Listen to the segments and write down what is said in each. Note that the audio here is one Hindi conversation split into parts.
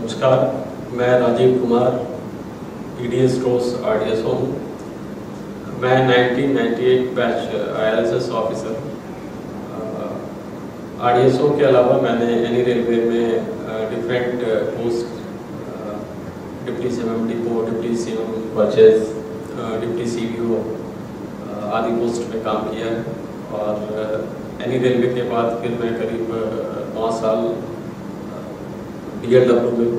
नमस्कार, मैं Rajeev Kumar, EDA stores RDSO हूँ। मैं 1998 बैच ILSS ऑफिसर। RDSO के अलावा मैंने एनी रेलवे में different post deputy CMM depot, deputy CMM purchase, deputy CBO आदि पोस्ट पे काम किया है। और एनी रेलवे के बाद फिर मैं करीब 9 साल DLW में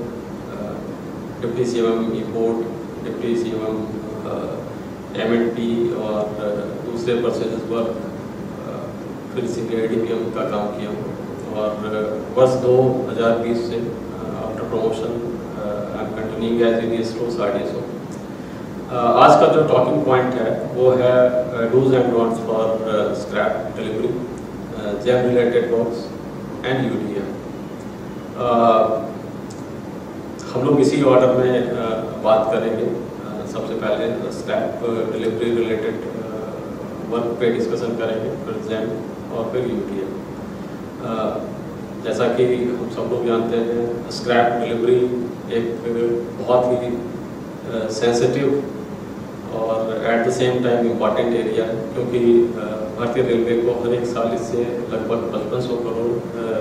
डिप्टी CMM E-पोर्ट, डिप्टी CMM M&P और दूसरे परचेज वर्क, फिर सीनियर DPM का काम किया हूँ। और वर्ष 2020 से after promotion I am continuing as EDA stores RDSO। आज का जो टॉकिंग पॉइंट है वो है dos and don'ts for scrap delivery, GeM related works and UDA। हम लोग इसी ऑर्डर में बात करेंगे। सबसे पहले स्क्रैप डिलीवरी रिलेटेड वर्क पे डिस्कशन करेंगे, फिर जेम और फिर UDA। जैसा कि हम सब लोग जानते हैं, स्क्रैप डिलीवरी एक बहुत ही सेंसिटिव और at the same time important area है, क्योंकि भारतीय रेलवे को हर एक साल इससे लगभग 5500 करोड़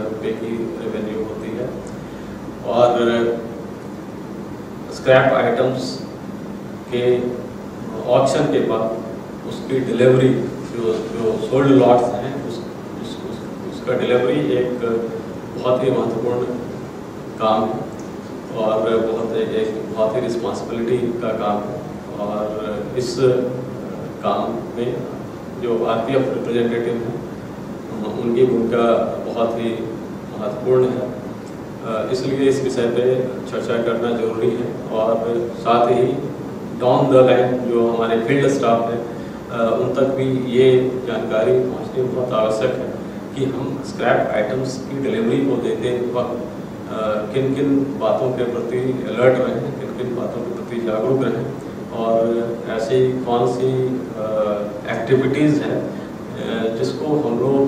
रुपये की रेवेन्यू होती है। और स्क्रैप आइटम्स के ऑक्शन के बाद उसकी डिलीवरी, जो सोल्ड लॉट्स हैं, उसका डिलीवरी एक बहुत ही महत्वपूर्ण काम है और बहुत ही रिस्पॉन्सिबिलिटी का काम है। और इस काम में जो RPF रिप्रेजेंटेटिव हैं उनकी भूमिका बहुत ही महत्वपूर्ण है, इसलिए इस विषय पे चर्चा करना जरूरी है। और साथ ही डाउन द लाइन जो हमारे फील्ड स्टाफ है उन तक भी ये जानकारी पहुंचनी बहुत आवश्यक है कि हम स्क्रैप आइटम्स की डिलीवरी को देते वक्त किन किन बातों के प्रति अलर्ट रहें, किन किन बातों के प्रति जागरूक रहें और ऐसी कौन सी एक्टिविटीज़ हैं जिसको हम लोग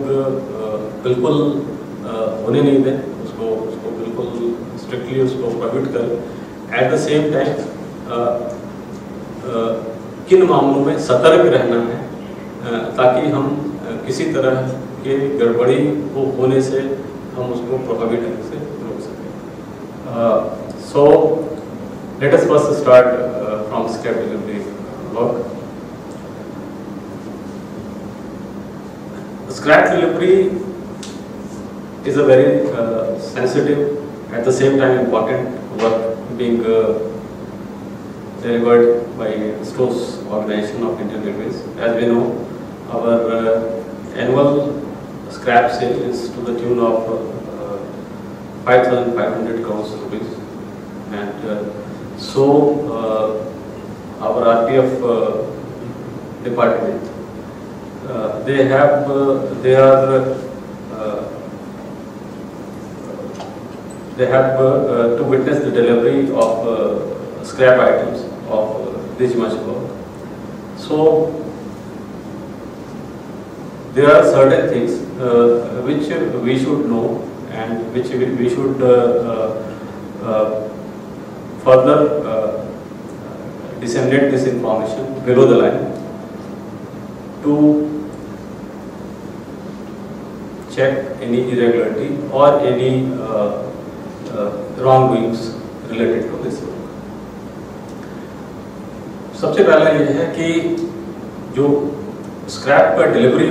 बिल्कुल होने नहीं दें, उसको बिल्कुल स्ट्रिक्टली उसको प्रोहिबिट करें। एट द सेम टाइम किन मामलों में सतर्क रहना है ताकि हम किसी तरह के गड़बड़ी को होने से हम उसको प्रभावी ढंग से रोक सकें। So let us first start from scrap delivery work. Scrap delivery is a very sensitive, at the same time important work being delivered by Stores Organization of Indian Railways. As we know, our annual scrap sale is to the tune of 5,500 crores rupees, and so our RPF department they have to witness the delivery of scrap items of this much work. So there are certain things which we should know and which we should further disseminate this information below the line to check any irregularity or any wrongdoings related to this work. सबसे पहला ये है कि जो स्क्रैप का डिलीवरी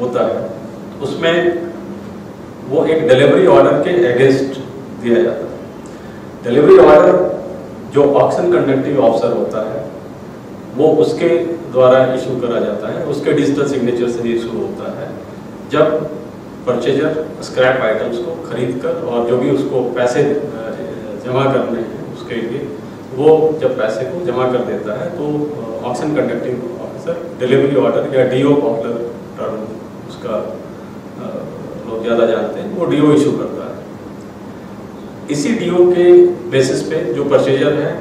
होता है उसमें वो एक डिलीवरी ऑर्डर के अगेंस्ट दिया जाता है। डिलीवरी ऑर्डर जो ऑक्शन कंडक्टिंग ऑफिसर होता है वो उसके द्वारा इशू करा जाता है, उसके डिजिटल सिग्नेचर से इशू होता है। जब परचेजर स्क्रैप आइटम्स को खरीद कर और जो भी उसको पैसे जमा करने हैं उसके लिए वो जब पैसे को जमा कर देता है तो auction conducting officer delivery order या DO पॉपुलर टर्म उसका लोग ज़्यादा जानते हैं, वो DO इशू करता है। इसी DO के बेसिस पे जो परचेजर है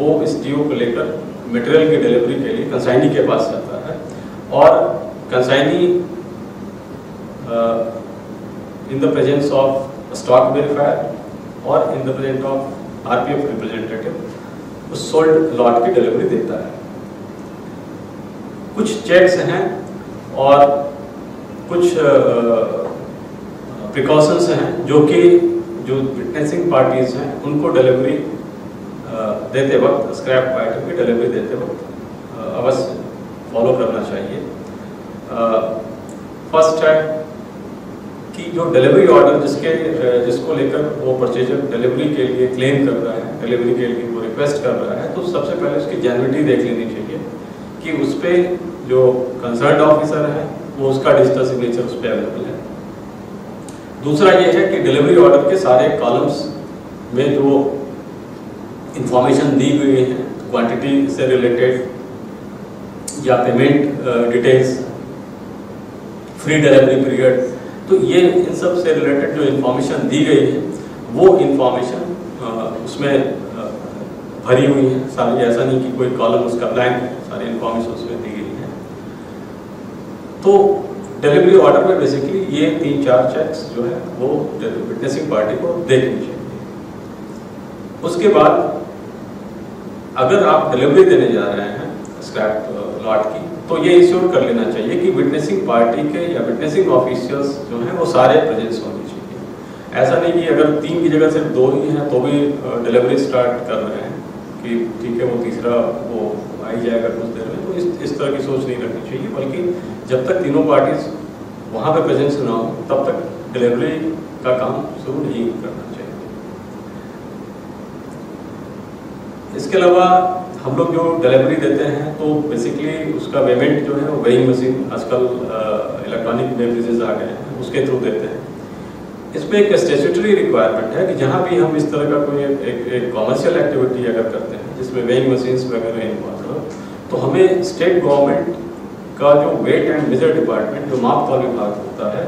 वो इस DO को लेकर मटेरियल की डिलीवरी के लिए कंसाइनी के पास जाता है और consignee in the presence of a stock verifier और in the presence of RPF representative उस सोल्ड लॉट की डिलीवरी देता है। कुछ चेक्स हैं और कुछ प्रिकॉशंस हैं जो कि जो विटनेसिंग पार्टीज हैं उनको डिलीवरी देते वक्त, स्क्रैप आइटम की डिलीवरी देते वक्त अवश्य फॉलो करना चाहिए। फर्स्ट है कि जो डिलीवरी ऑर्डर जिसको लेकर वो परचेजर डिलीवरी के लिए क्लेम कर रहा है, डिलीवरी के लिए वो रिक्वेस्ट कर रहा है, तो सबसे पहले उसकी जेन्युइनिटी देख लेनी चाहिए कि उस पर जो कंसर्न्ड ऑफिसर है वो उसका डिजिटल सिग्नेचर उस पर अवेलेबल है। दूसरा ये है कि डिलीवरी ऑर्डर के सारे कॉलम्स में जो इंफॉर्मेशन दी गई है, क्वांटिटी से रिलेटेड या payment details, free delivery period, तो ये इन सब से रिलेटेड जो इंफॉर्मेशन दी गई है वो इंफॉर्मेशन उसमें भरी हुई है सारी। ऐसा नहीं कि कोई कॉलम उसका ब्लैंक है, सारी इंफॉर्मेशन उसमें दी गई है। तो डिलीवरी ऑर्डर में बेसिकली ये 3-4 चेक्स जो है वो विटनेसिंग पार्टी को देखनी चाहिए। उसके बाद अगर आप डिलीवरी देने जा रहे हैं स्क्रैप लॉट की, तो ये इंश्योर कर लेना चाहिए कि विटनेसिंग पार्टी के या विटनेसिंग ऑफिसर्स जो हैं वो सारे प्रेजेंस होने चाहिए। ऐसा नहीं कि अगर 3 की जगह सिर्फ 2 ही हैं तो भी डिलीवरी स्टार्ट कर रहे हैं कि ठीक है वो तीसरा वो आ ही जाएगा कुछ देर में, तो इस तरह की सोच नहीं रखनी चाहिए, बल्कि जब तक तीनों पार्टीज वहाँ पे प्रेजेंस ना हो तब तक डिलीवरी का काम शुरू नहीं करना चाहिए। इसके अलावा हम लोग जो डिलीवरी देते हैं तो बेसिकली उसका पेमेंट जो है वो वेइंग मशीन, आजकल इलेक्ट्रॉनिक बेवरेजेस आ गए हैं, उसके थ्रू देते हैं। इसमें एक स्टैट्यूटरी रिक्वायरमेंट है कि जहाँ भी हम इस तरह का कोई एक कॉमर्शियल एक्टिविटी अगर करते हैं जिसमें वेइंग मशीन्स वगैरह इन्वॉल्व हो, तो हमें स्टेट गवर्नमेंट का जो वेट एंड मेजर डिपार्टमेंट, जो माप तौल विभाग होता है,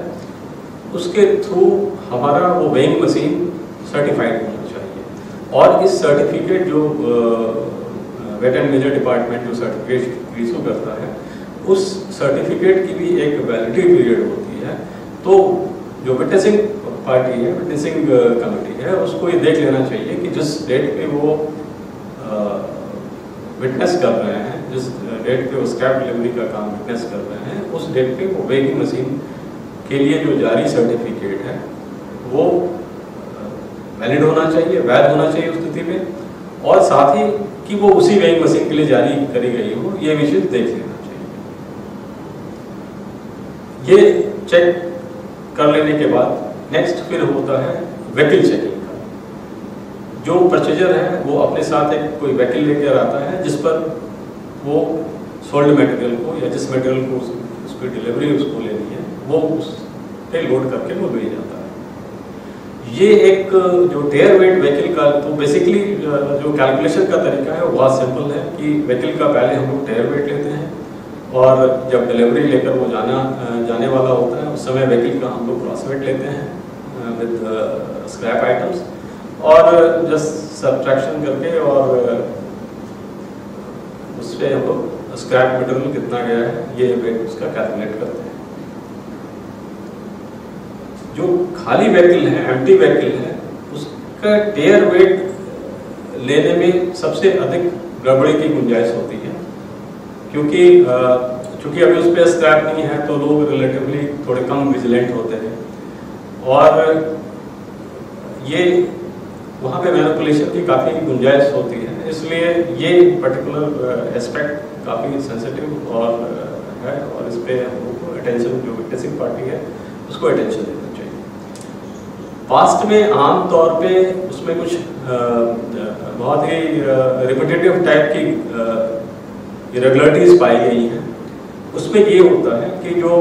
उसके थ्रू हमारा वो वेइंग मशीन सर्टिफाइड होना चाहिए। और इस सर्टिफिकेट जो वेट एंड मेजर डिपार्टमेंट जो सर्टिफिकेट इशू करता है, उस सर्टिफिकेट की भी एक वैलिडिटी पीरियड होती है। तो जो विटनेसिंग पार्टी है, विटनेसिंग कमेटी है, उसको ये देख लेना चाहिए कि जिस डेट पे वो विटनेस कर रहे हैं, जिस डेट पे वो स्क्रैप डिलीवरी का काम विटनेस कर रहे हैं, उस डेट पे वो वेइंग मशीन के लिए जो जारी सर्टिफिकेट है वो वैलिड होना चाहिए, वैध होना चाहिए उस स्थिति में, और साथ ही कि वो उसी वेइंग मशीन के लिए जारी करी गई हो, ये विषय देख लेना चाहिए। ये चेक कर लेने के बाद नेक्स्ट फिर होता है व्हीकल चेकिंग का। जो परचेजर है वो अपने साथ एक कोई व्हीकल लेकर आता है जिस पर वो सोल्ड मटेरियल को या जिस मटेरियल को उसकी डिलीवरी उसको लेनी है वो उस पे लोड करके वो ले जाता है। ये एक जो टेयर वेट व्हीकल का, तो बेसिकली जो कैलकुलेशन का तरीका है वो बहुत सिंपल है कि व्हीकल का पहले हम लोग टेयर वेट लेते हैं और जब डिलीवरी लेकर वो जाने वाला होता है उस समय व्हीकल का हम लोग क्रॉस वेट लेते हैं विद स्क्रैप आइटम्स, और जस्ट सब्ट्रैक्शन करके और उससे हम लोग स्क्रैप मटेरियल कितना गया है ये वेट उसका कैलकुलेट करते हैं। जो खाली व्हीकल है, एम्प्टी व्हीकल है, उसका टेयर वेट लेने में सबसे अधिक गड़बड़ी की गुंजाइश होती है, क्योंकि चूंकि अभी उस पर स्क्रैप नहीं है तो लोग रिलेटिवली थोड़े कम विजिलेंट होते हैं और ये वहाँ पे मैनिपुलेशन की काफ़ी गुंजाइश होती है। इसलिए ये पर्टिकुलर एस्पेक्ट काफ़ी सेंसिटिव और है और इस पर हम लोग को अटेंशन, जो विटनेसिंग पार्टी है उसको अटेंशन देना चाहिए। पास्ट में आम तौर पे उसमें कुछ बहुत ही रिपीटेटिव टाइप की इरेगुलरिटीज पाई गई हैं। उसमें ये होता है कि जो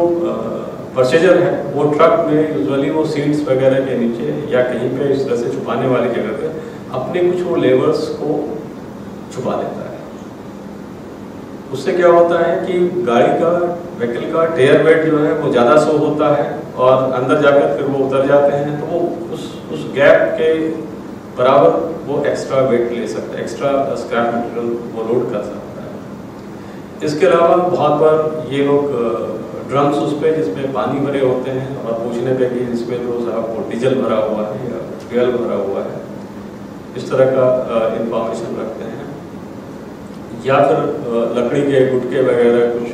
परचेजर है वो ट्रक में यूजुअली वो सीट्स वगैरह के नीचे या कहीं पे इस तरह से छुपाने वाली जगह पे अपने कुछ वो लेवर्स को छुपा देता है। उससे क्या होता है कि गाड़ी का, व्हीकल का टेयर वेट जो है वो ज़्यादा शो होता है और अंदर जाकर फिर वो उतर जाते हैं, तो वो उस गैप के बराबर वो एक्स्ट्रा वेट ले सकता है, एक्स्ट्रा स्क्रैप मटेरियल वो लोड कर सकता है। इसके अलावा बहुत बार ये लोग ड्रम्स उस पर जिसमें पानी भरे होते हैं और पूछने पे कि इसमें तो साहब वो डीजल भरा हुआ है या फ्यूल भरा हुआ है, इस तरह का इंफॉर्मेशन रखते हैं, या फिर लकड़ी के गुटके वगैरह कुछ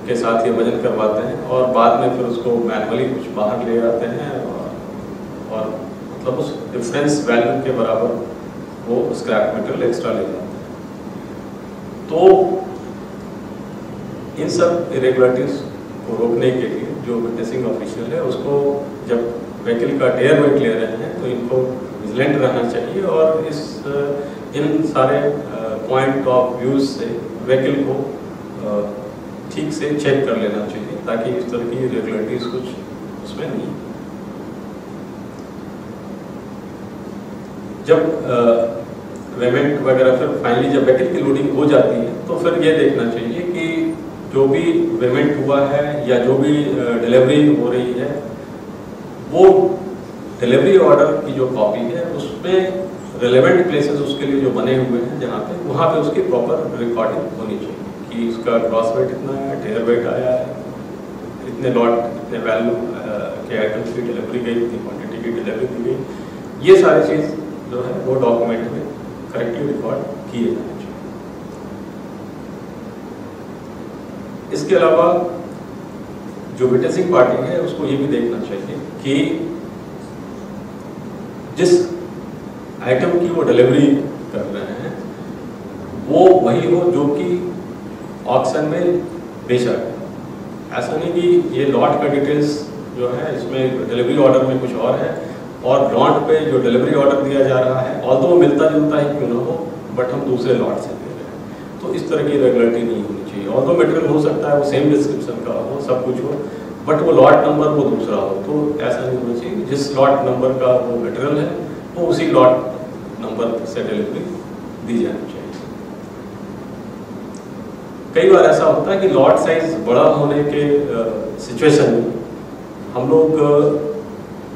के साथ ये वजन करवाते हैं और बाद में फिर उसको मैनुअली कुछ बाहर ले आते हैं और मतलब उस डिफरेंस वैल्यू के बराबर वो स्क्रैप मटेरियल एक्स्ट्रा ले जाते हैं। तो इन सब इरेगुलरिटीज को रोकने के लिए जो विटनेसिंग ऑफिशियल है उसको जब व्हीकल का टेयर वेट ले रहे हैं तो इनको विजिलेंट रहना चाहिए और इन सारे पॉइंट ऑफ व्यूज से व्हीकल को ठीक से चेक कर लेना चाहिए ताकि इस तरह की इरेगुलरिटीज कुछ उसमें नहीं। जब पेमेंट वगैरह फिर फाइनली जब व्हीकल की लोडिंग हो जाती है तो फिर ये देखना चाहिए कि जो भी पेमेंट हुआ है या जो भी डिलीवरी हो रही है वो डिलीवरी ऑर्डर की जो कॉपी है उसमें रिलेवेंट प्लेसेस उसके लिए जो बने हुए हैं जहाँ पे वहाँ पे उसकी प्रॉपर रिकॉर्डिंग होनी चाहिए कि उसका ग्रॉस वेट इतना है, टेयर वेट आया है, इतने लॉट इतने वैल्यू के आइटम्स की डिलीवरी गई, इतनी क्वांटिटी की डिलीवरी दी गई। ये सारी चीज़ जो है वो डॉक्यूमेंट में करेक्टली रिकॉर्ड किए जाने चाहिए। इसके अलावा जो विटनेसिंग पार्टी है उसको ये भी देखना चाहिए कि जिस आइटम की वो डिलीवरी कर रहे हैं वो वही हो जो कि ऑक्शन में बेचा है। ऐसा नहीं कि ये लॉट का डिटेल्स जो है इसमें डिलीवरी ऑर्डर में कुछ और है और लॉट पे जो डिलीवरी ऑर्डर दिया जा रहा है ऑल्दो मिलता जुलता ही क्यों ना हो बट हम दूसरे लॉट से दे रहे हैं, तो इस तरह की रेगुलरिटी नहीं होनी चाहिए। ऑल्दो मटेरियल हो सकता है वो सेम डिस्क्रिप्शन का हो, सब कुछ हो, बट वो लॉट नंबर वो दूसरा हो, तो ऐसा नहीं होना चाहिए। जिस लॉट नंबर का वो मटेरियल है वो उसी लॉट नंबर से डिलीवरी दी जानी चाहिए। कई बार ऐसा होता है कि लॉट साइज बड़ा होने के सिचुएशन में हम लोग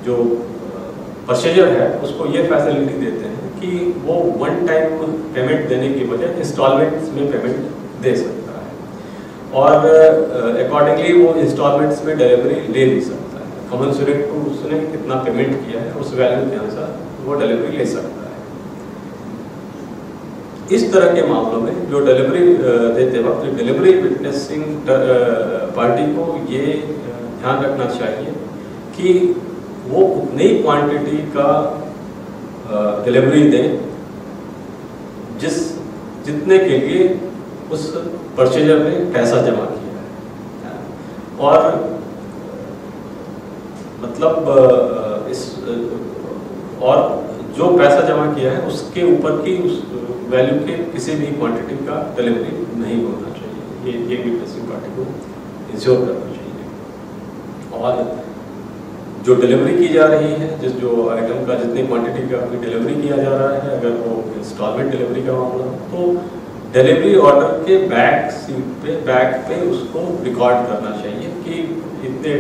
जो परचेजर है उसको ये फैसिलिटी देते हैं कि वो वन टाइम पेमेंट देने की बजाय इंस्टॉलमेंट्स में पेमेंट दे सकता है और अकॉर्डिंगली वो इंस्टॉलमेंट्स में डिलीवरी ले भी सकता है। कमेंसुरेट टू उसने कितना पेमेंट किया है उस वैल्यू के अनुसार वो डिलीवरी ले सकता है। इस तरह के मामलों में जो डिलीवरी देते वक्त डिलीवरी विटनेसिंग पार्टी को ये ध्यान रखना चाहिए कि वो उतनी क्वांटिटी का डिलीवरी दें जितने के लिए उस परचेजर ने पैसा जमा किया है और मतलब इस और जो पैसा जमा किया है उसके ऊपर की उस वैल्यू के किसी भी क्वांटिटी का डिलीवरी नहीं होना चाहिए। ये विटनेसिंग पार्टी को इंश्योर करना चाहिए। और जो डिलीवरी की जा रही है जिस जो आइटम का जितनी क्वांटिटी का डिलीवरी किया जा रहा है अगर वो इंस्टॉलमेंट डिलीवरी का मामला हो तो डिलीवरी ऑर्डर के बैक पे उसको रिकॉर्ड करना चाहिए कि इतने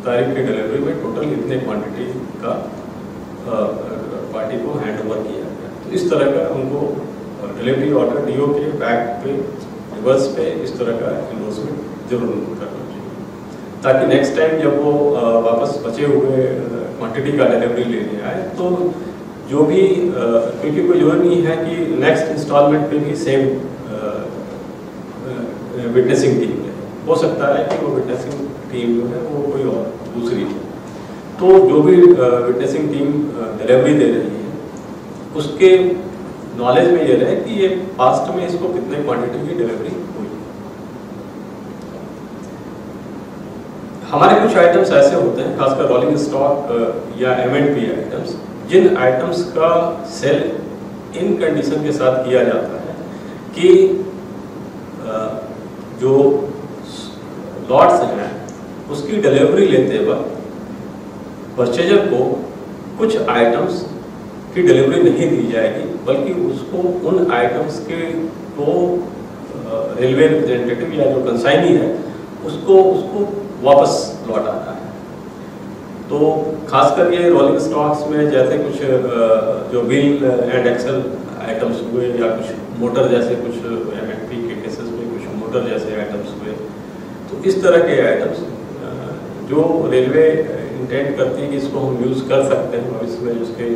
तारीख की डिलीवरी में टोटल इतने क्वांटिटी का पार्टी को हैंड ओवर किया गया। तो इस तरह का उनको डिलीवरी ऑर्डर डीओ के बैक पे रिवर्स पे इस तरह का इन्वेस्टमेंट जरूर करना चाहिए ताकि नेक्स्ट टाइम जब वो वापस बचे हुए क्वांटिटी का डिलीवरी लेने आए तो जो भी क्योंकि कोई जरूरी नहीं है कि नेक्स्ट इंस्टॉलमेंट पे भी सेम विटनेसिंग टीम है, हो सकता है कि वो विटनेसिंग टीम जो है वो कोई और दूसरी है। तो जो भी विटनेसिंग टीम डिलीवरी दे रही है उसके नॉलेज में ये रहे कि ये पास्ट में इसको कितने क्वांटिटी की डिलीवरी हुई। हमारे कुछ आइटम्स ऐसे होते हैं खासकर रोलिंग स्टॉक या M&P आइटम्स जिन आइटम्स का सेल इन कंडीशन के साथ किया जाता है कि जो लॉट्स हैं उसकी डिलीवरी लेते वक्त परचेजर को कुछ आइटम्स की डिलीवरी नहीं दी जाएगी बल्कि उसको उन आइटम्स के को रेलवे रिप्रेजेंटेटिव या जो कंसाइनी है उसको वापस लौटाना है। तो खासकर ये रोलिंग स्टॉक्स में जैसे कुछ जो व्हील एंड एक्सल आइटम्स हुए या कुछ मोटर जैसे कुछ M&P के केसेस में कुछ मोटर जैसे आइटम्स हुए तो इस तरह के आइटम्स जो रेलवे इंटेंड करती है कि इसको हम यूज़ कर सकते हैं भविष्य में उसके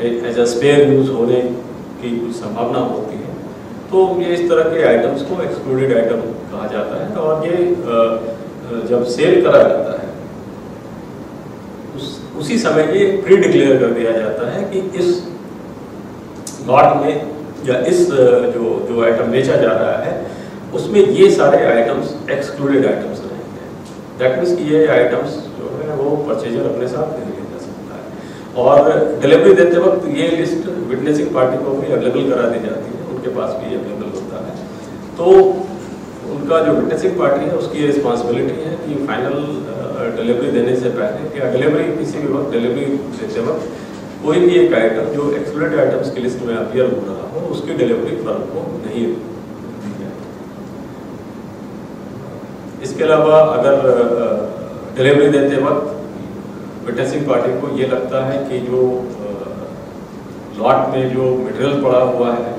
एज अ स्पेयर यूज होने की कुछ संभावना होती है, तो ये इस तरह के आइटम्स को एक्सक्लूडेड आइटम कहा जाता है। और ये जब सेल करा जाता है उसी समय ये प्री डिक्लेयर कर दिया जाता है कि इस लॉट में या इस जो आइटम बेचा जा रहा है उसमें ये सारे आइटम्स एक्सक्लूडेड आइटम्स रहेंगे। दैट मीन्स कि ये आइटम्स जो है वो परचेजर अपने साथ नहीं ले जा सकता है। और डिलीवरी देते वक्त ये लिस्ट विटनेसिंग पार्टी को भी अवेलेबल करा दी जाती है, उनके पास भी अवेलेबल होता है। तो उनका जो विटनेसिंग पार्टी है उसकी रिस्पॉन्सिबिलिटी है कि फाइनल डिलीवरी देने से पहले या डिलीवरी किसी भी वक्त डिलीवरी देते वक्त कोई भी एक आइटम जो एक्सक्लूडेड आइटम्स की लिस्ट में अपीयर हो रहा हो उसकी डिलीवरी फर्म को नहीं दी जाए। इसके अलावा अगर डिलीवरी देते वक्त विटनेसिंग पार्टी को ये लगता है कि जो लॉट में जो मटेरियल पड़ा हुआ है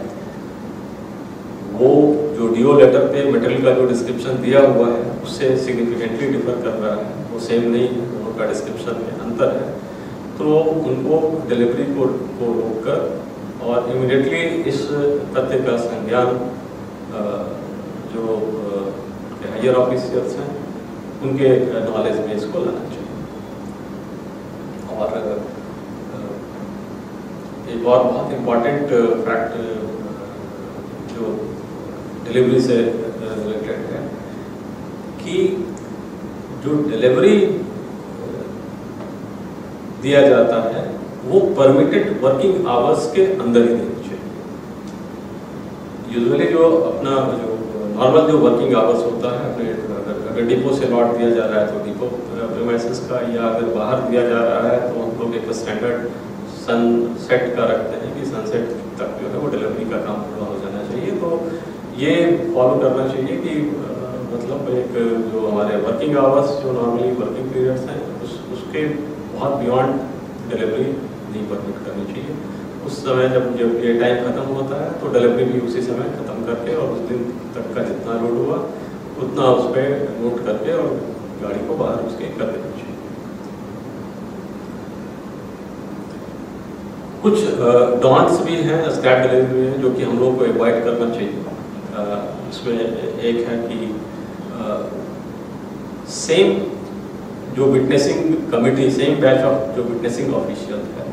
वो जो डीओ लेटर पे मटेरियल का जो डिस्क्रिप्शन दिया हुआ है उससे सिग्निफिकेंटली डिफर कर रहा है, वो सेम नहीं है, दोनों का डिस्क्रिप्शन में अंतर है, तो उनको डिलीवरी को रोककर और इमीडिएटली इस तथ्य का संज्ञान जो हायर ऑफिसर्स हैं उनके नॉलेज में इसको लाना चाहिए। और एक और बहुत इम्पॉर्टेंट फैक्ट जो डिलीवरी से रिलेटेड है कि जो डिलीवरी दिया जाता है वो परमिटेड वर्किंग आवर्स के अंदर ही देनी चाहिए। यूजुअली जो अपना जो नॉर्मल जो वर्किंग आवर्स होता है अपने अगर डिपो से लॉट दिया जा रहा है तो डिपो प्रीमाइसेस का, या अगर बाहर दिया जा रहा है तो हम लोग एक स्टैंडर्ड सनसेट का रखते हैं कि सनसेट तक जो है वो डिलीवरी का काम पूरा हो जाना चाहिए। तो ये फॉलो करना चाहिए कि मतलब एक जो हमारे वर्किंग आवर्स जो नॉर्मली वर्किंग पीरियड्स हैं उसके बहुत बियॉन्ड डिलीवरी नहीं परमिट करनी चाहिए। उस समय जब ये टाइम खत्म होता है तो डिलीवरी भी उसी समय खत्म करके और उस दिन तक का जितना लोड हुआ उतना उस पर नोट करके और गाड़ी को बाहर उसके कर देना चाहिए। कुछ डॉन्ट्स भी हैं स्क्रैप डिलीवरी में जो कि हम लोग को अवॉइड करना चाहिए। इसमें एक है कि सेम जो witnessing committee, same batch of जो विटनेसिंग ऑफिशियल है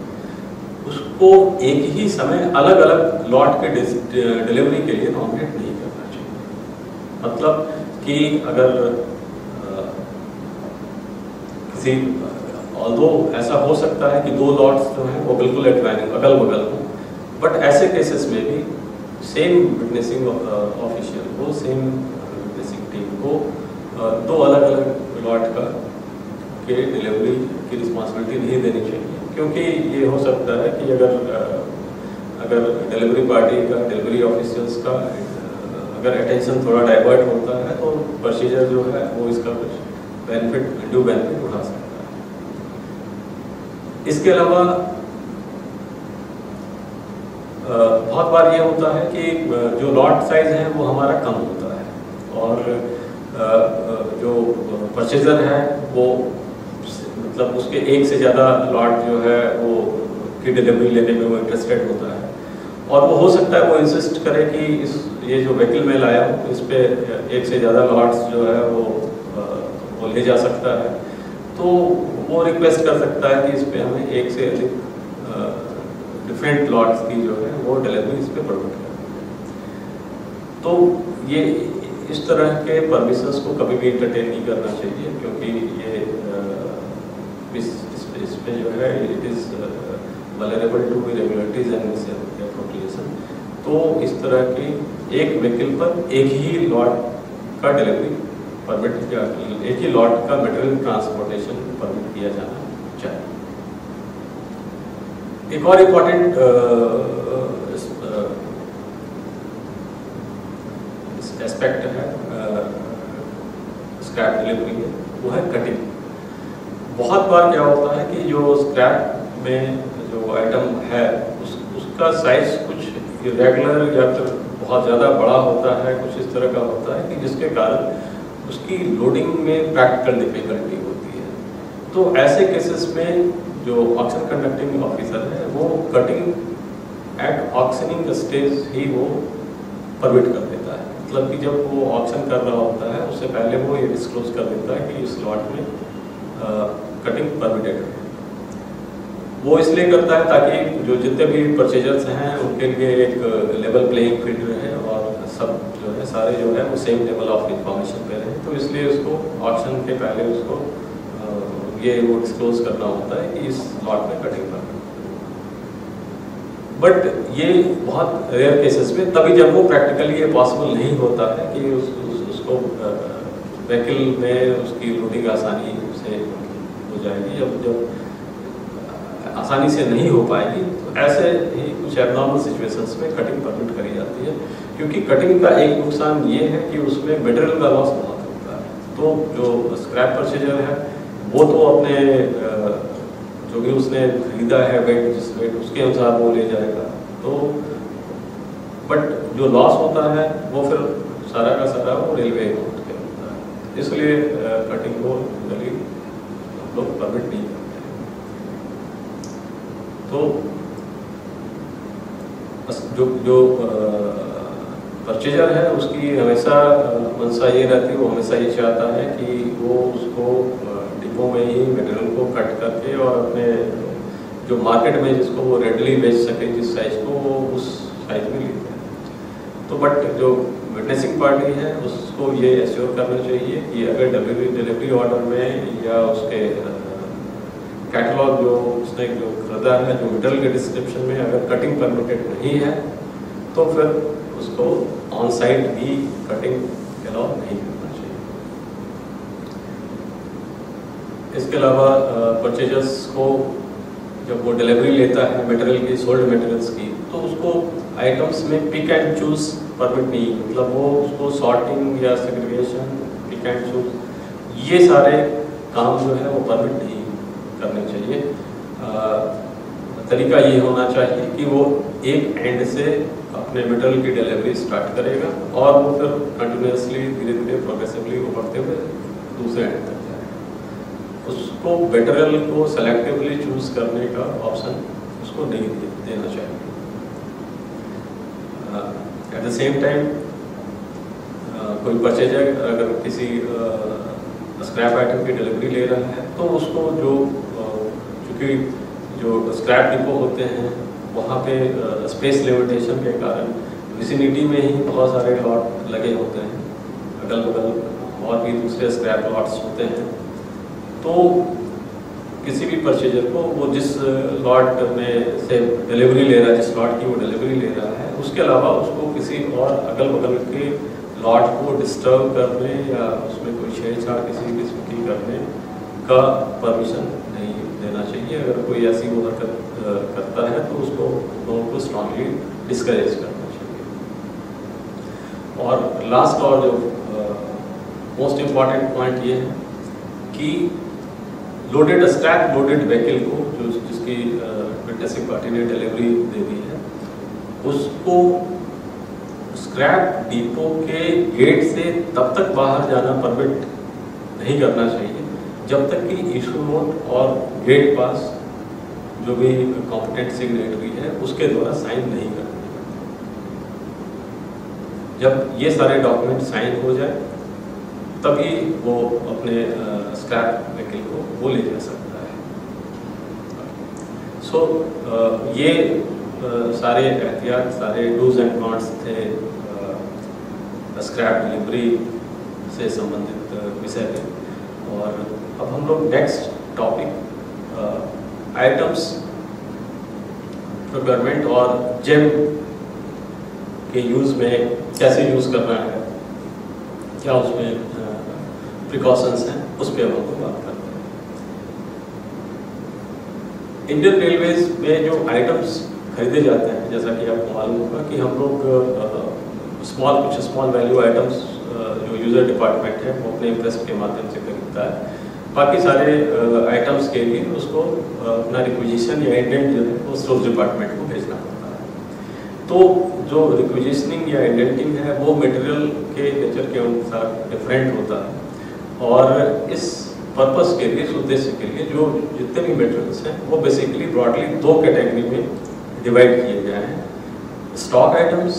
उसको एक ही समय अलग अलग लॉट के डिलीवरी के लिए नॉमिनेट नहीं करना चाहिए। मतलब कि अगर किसी ऑल्दो ऐसा हो सकता है कि दो लॉट्स जो हैं वो बिल्कुल एडवाइनिंग अगल बगल हों, बट ऐसे केसेस में भी सेम विटनेसिंग ऑफिशियल को, सेम विटनेसिंग टीम को दो अलग अलग लॉट का के डिलीवरी की रिस्पॉन्सिबिलिटी नहीं देनी चाहिए। क्योंकि ये हो सकता है कि अगर डिलीवरी पार्टी का, डिलीवरी ऑफिसर्स का अगर अटेंशन थोड़ा डाइवर्ट होता है तो प्रोसीजर जो है वो इसका कुछ बेनिफिट, ड्यू बेनिफिट उठा सकता है। इसके अलावा बहुत बार ये होता है कि जो लॉट साइज है वो हमारा कम होता है और जो परचेजर है वो मतलब उसके एक से ज़्यादा लॉट जो है वो की डिलीवरी लेने में वो इंटरेस्टेड होता है और वो हो सकता है वो इंसिस्ट करे कि ये जो व्हीकल मैं लाया हूँ इस पे एक से ज़्यादा लॉट्स जो है वो ले जा सकता है, तो वो रिक्वेस्ट कर सकता है कि इस पे हमें एक से अधिक डिफरेंट लॉट्स की जो है वो डिलीवरी इस पे परमिट कर। तो ये इस तरह के परमिशंस को कभी भी इंटरटेन नहीं करना चाहिए क्योंकि ये इस पे जो है it is vulnerable to irregularities and misappropriation. तो इस तरह की एक व्हीकल पर एक ही लॉट का डिलीवरी परमिट या एक ही लॉट का मटेरियल ट्रांसपोर्टेशन परमिट किया जाना चाहिए। एक और इम्पॉर्टेंट एस्पेक्ट है स्क्रैप डिलीवरी में, वो है कटिंग। बहुत बार क्या होता है कि जो स्क्रैप में जो आइटम है उसका साइज कुछ इरेगुलर या फिर बहुत ज़्यादा बड़ा होता है, कुछ इस तरह का होता है कि जिसके कारण उसकी लोडिंग में प्रैक्टिकल डिफिकल्टी होती है। तो ऐसे केसेस में जो ऑक्शन कंडक्टिंग ऑफिसर है वो कटिंग एट ऑक्शनिंग स्टेज ही वो परमिट कर देता है। मतलब कि जब वो ऑक्शन कर रहा होता है उससे पहले वो ये डिस्क्लोज कर देता है कि इस लॉट में कटिंग परमिटेड है। वो इसलिए करता है ताकि जो जितने भी परचेजर्स हैं उनके लिए एक लेवल प्लेइंग फील्ड रहे और सब जो है सारे जो है वो सेम लेवल ऑफ इंफॉर्मेशन पे रहे। तो इसलिए उसको ऑक्शन के पहले उसको ये वो डिस्क्लोज करना होता है कि इस लॉट में कटिंग करना। बट ये बहुत रेयर केसेस में, तभी जब वो प्रैक्टिकली ये पॉसिबल नहीं होता है कि उसको व्हीकल में उसकी लोडिंग आसानी से हो जाएगी, जब आसानी से नहीं हो पाएगी तो ऐसे ही कुछ एबनॉर्मल सिचुएशंस में कटिंग परमिट करी जाती है। क्योंकि कटिंग का एक नुकसान ये है कि उसमें मटेरियल का लॉस बहुत होता है। तो जो स्क्रैप परचेजर है वो तो अपने जो भी उसने खरीदा है वेट, जिस वेट उसके अनुसार वो ले जाएगा। तो बट जो लॉस होता है वो फिर सारा का सारा वो रेलवे अकाउंट के होता है। इसलिए कटिंग को जनरली हम लोग परमिट नहीं करते हैं। तो जो परचेजर है उसकी हमेशा मंशा ये रहती है, वो हमेशा ये चाहता है कि वो उसको डिपो में ही मटेरियल को कट करके और अपने जो मार्केट में जिसको वो रेडली बेच सके जिस साइज को, वो उस साइज में लेते हैं। तो बट जो विटनेसिंग पार्टी है उसको ये एश्योर करना चाहिए कि अगर डिलीवरी ऑर्डर में या उसके कैटलॉग जो उसने जो खरीदा है, जो मटेरियल के डिस्क्रिप्शन में अगर कटिंग परमिटेड नहीं है तो फिर उसको ऑन साइट भी कटिंग अलाउ नहीं करना चाहिए। इसके अलावा परचेजर्स को जब वो डिलीवरी लेता है मटेरियल की, सोल्ड मटेरियल्स की, तो उसको आइटम्स में पिक एंड चूज परमिट नहीं, मतलब वो उसको सॉर्टिंग या सेग्रीगेशन, पिक एंड चूज, ये सारे काम जो है वो परमिट नहीं करने चाहिए। तरीका ये होना चाहिए कि वो एक एंड से अपने मटेरियल की डिलीवरी स्टार्ट करेगा और वो फिर कंटिन्यूसली धीरे धीरे प्रोग्रेसिवली वो बढ़ते हुए दूसरे एंड तक जाएगा। उसको मटेरियल को सेलेक्टिवली चूज करने का ऑप्शन उसको नहीं देना चाहिए। एट द सेम टाइम कोई परचेजर अगर किसी स्क्रैप आइटम की डिलीवरी ले रहा है तो उसको जो चूँकि जो स्क्रैप डिपो होते हैं वहाँ पे स्पेस लिमिटेशन के कारण विसिनिटी में ही बहुत सारे लॉट लगे होते हैं, अगल बगल और भी दूसरे स्क्रैप लॉट्स होते हैं। तो किसी भी परचेजर को वो जिस लॉट में से डिलीवरी ले रहा है, जिस लॉट की वो डिलीवरी ले रहा है, उसके अलावा उसको किसी और अगल बगल के लॉट को डिस्टर्ब करने या उसमें कोई छेड़छाड़ किसी किस्म की करने का परमिशन नहीं देना चाहिए। अगर कोई ऐसी वो हरकत करता है तो उसको लोगों को स्ट्रांगली डिस्करेज करना चाहिए। और लास्ट और जो मोस्ट इम्पॉर्टेंट पॉइंट ये है कि लोडेड स्क्रैप लोडेड व्हीकल को जो जिसकी विटनेसिंग पार्टी ने डिलीवरी दे दी है उसको स्क्रैप डिपो के गेट से तब तक बाहर जाना परमिट नहीं करना चाहिए जब तक कि इशू नोट और गेट पास जो भी कॉम्पिटेंट सिग्नेटरी है उसके द्वारा साइन नहीं करते। जब ये सारे डॉक्यूमेंट साइन हो जाए तभी वो अपने स्क्रैप व्हीकल को वो ले जा सकता है। सो ये सारे एहतियात, सारे डूज एंड नॉट्स थे स्क्रैप डिलीवरी से संबंधित विषय में। और अब हम लोग नेक्स्ट टॉपिक आइटम्स प्रोक्योरमेंट और जेम के यूज़ में कैसे यूज़ करना है, क्या उसमें प्रिकॉशंस हैं, उस पर हम लोग बात करते हैं। इंडियन रेलवेज में जो आइटम्स खरीदे जाते हैं, जैसा कि आपको मालूम होगा कि हम लोग कुछ स्मॉल वैल्यू आइटम्स जो यूज़र डिपार्टमेंट है वो अपने इम्प्रेस के माध्यम से खरीदता है। बाकी सारे आइटम्स के लिए उसको अपना रिक्विजिशन या इंडेंट जो है वो स्टोर्स डिपार्टमेंट को भेजना पड़ता है। तो जो रिक्विजिशनिंग या इंडेंटिंग है वो मटेरियल के नेचर के अनुसार डिफरेंट होता है और इस पर्पस के लिए, इस उद्देश्य के लिए जो जितने भी मटेरियल्स हैं वो बेसिकली ब्रॉडली दो कैटेगरी में डिवाइड किए गए हैं, स्टॉक आइटम्स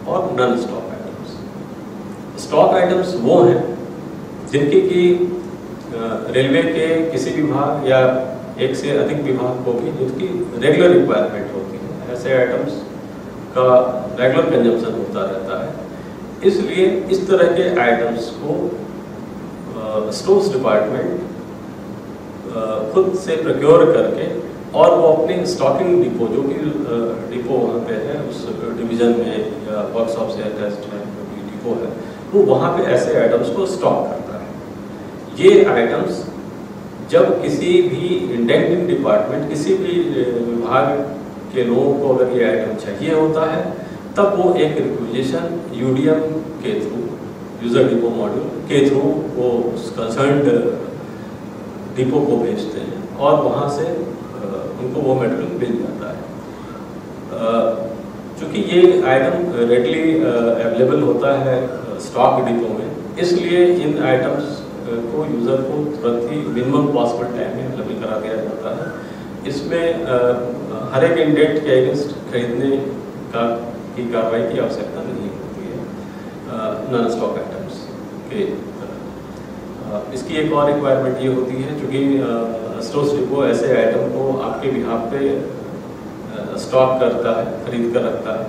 और non stock items. Stock items वो हैं जिनकी कि रेलवे के किसी विभाग या एक से अधिक विभाग को भी जिनकी रेगुलर रिक्वायरमेंट होती है, ऐसे आइटम्स का रेगुलर कंजम्पशन होता रहता है। इसलिए इस तरह के आइटम्स को स्टोर्स डिपार्टमेंट खुद से प्रोक्योर करके और वो अपने स्टॉकिंग डिपो, जो कि डिपो वहाँ पे है उस डिवीजन में या वर्कशॉप से अटैच्ड है जो भी डिपो है, वो वहाँ पे ऐसे आइटम्स को स्टॉक करता है। ये आइटम्स जब किसी भी इंडेंटिंग डिपार्टमेंट, किसी भी विभाग के लोगों को अगर ये आइटम चाहिए होता है, तब वो एक रिक्विजिशन यूडीएम के थ्रू, यूजर डिपो मॉड्यूल के थ्रू वो कंसर्न्ड डिपो को भेजते हैं और वहाँ से उनको वो मटेरियल मिल जाता है। चूँकि ये आइटम रेडली अवेलेबल होता है स्टॉक डिपो में, इसलिए इन आइटम्स को यूज़र को तुरंत ही मिनिमम पॉसिबल टाइम में अवेलेबल करा दिया जाता है। इसमें हर एक इंडेंट के अगेंस्ट खरीदने की कार्रवाई की आवश्यकता नहीं होती है नॉन स्टॉक आइटम्स के तरह। इसकी एक और रिक्वायरमेंट ये होती है, चूँकि स्टोर्स डिपो ऐसे आइटम को आपके बिहाफ पे स्टॉक करता है, खरीद कर रखता है,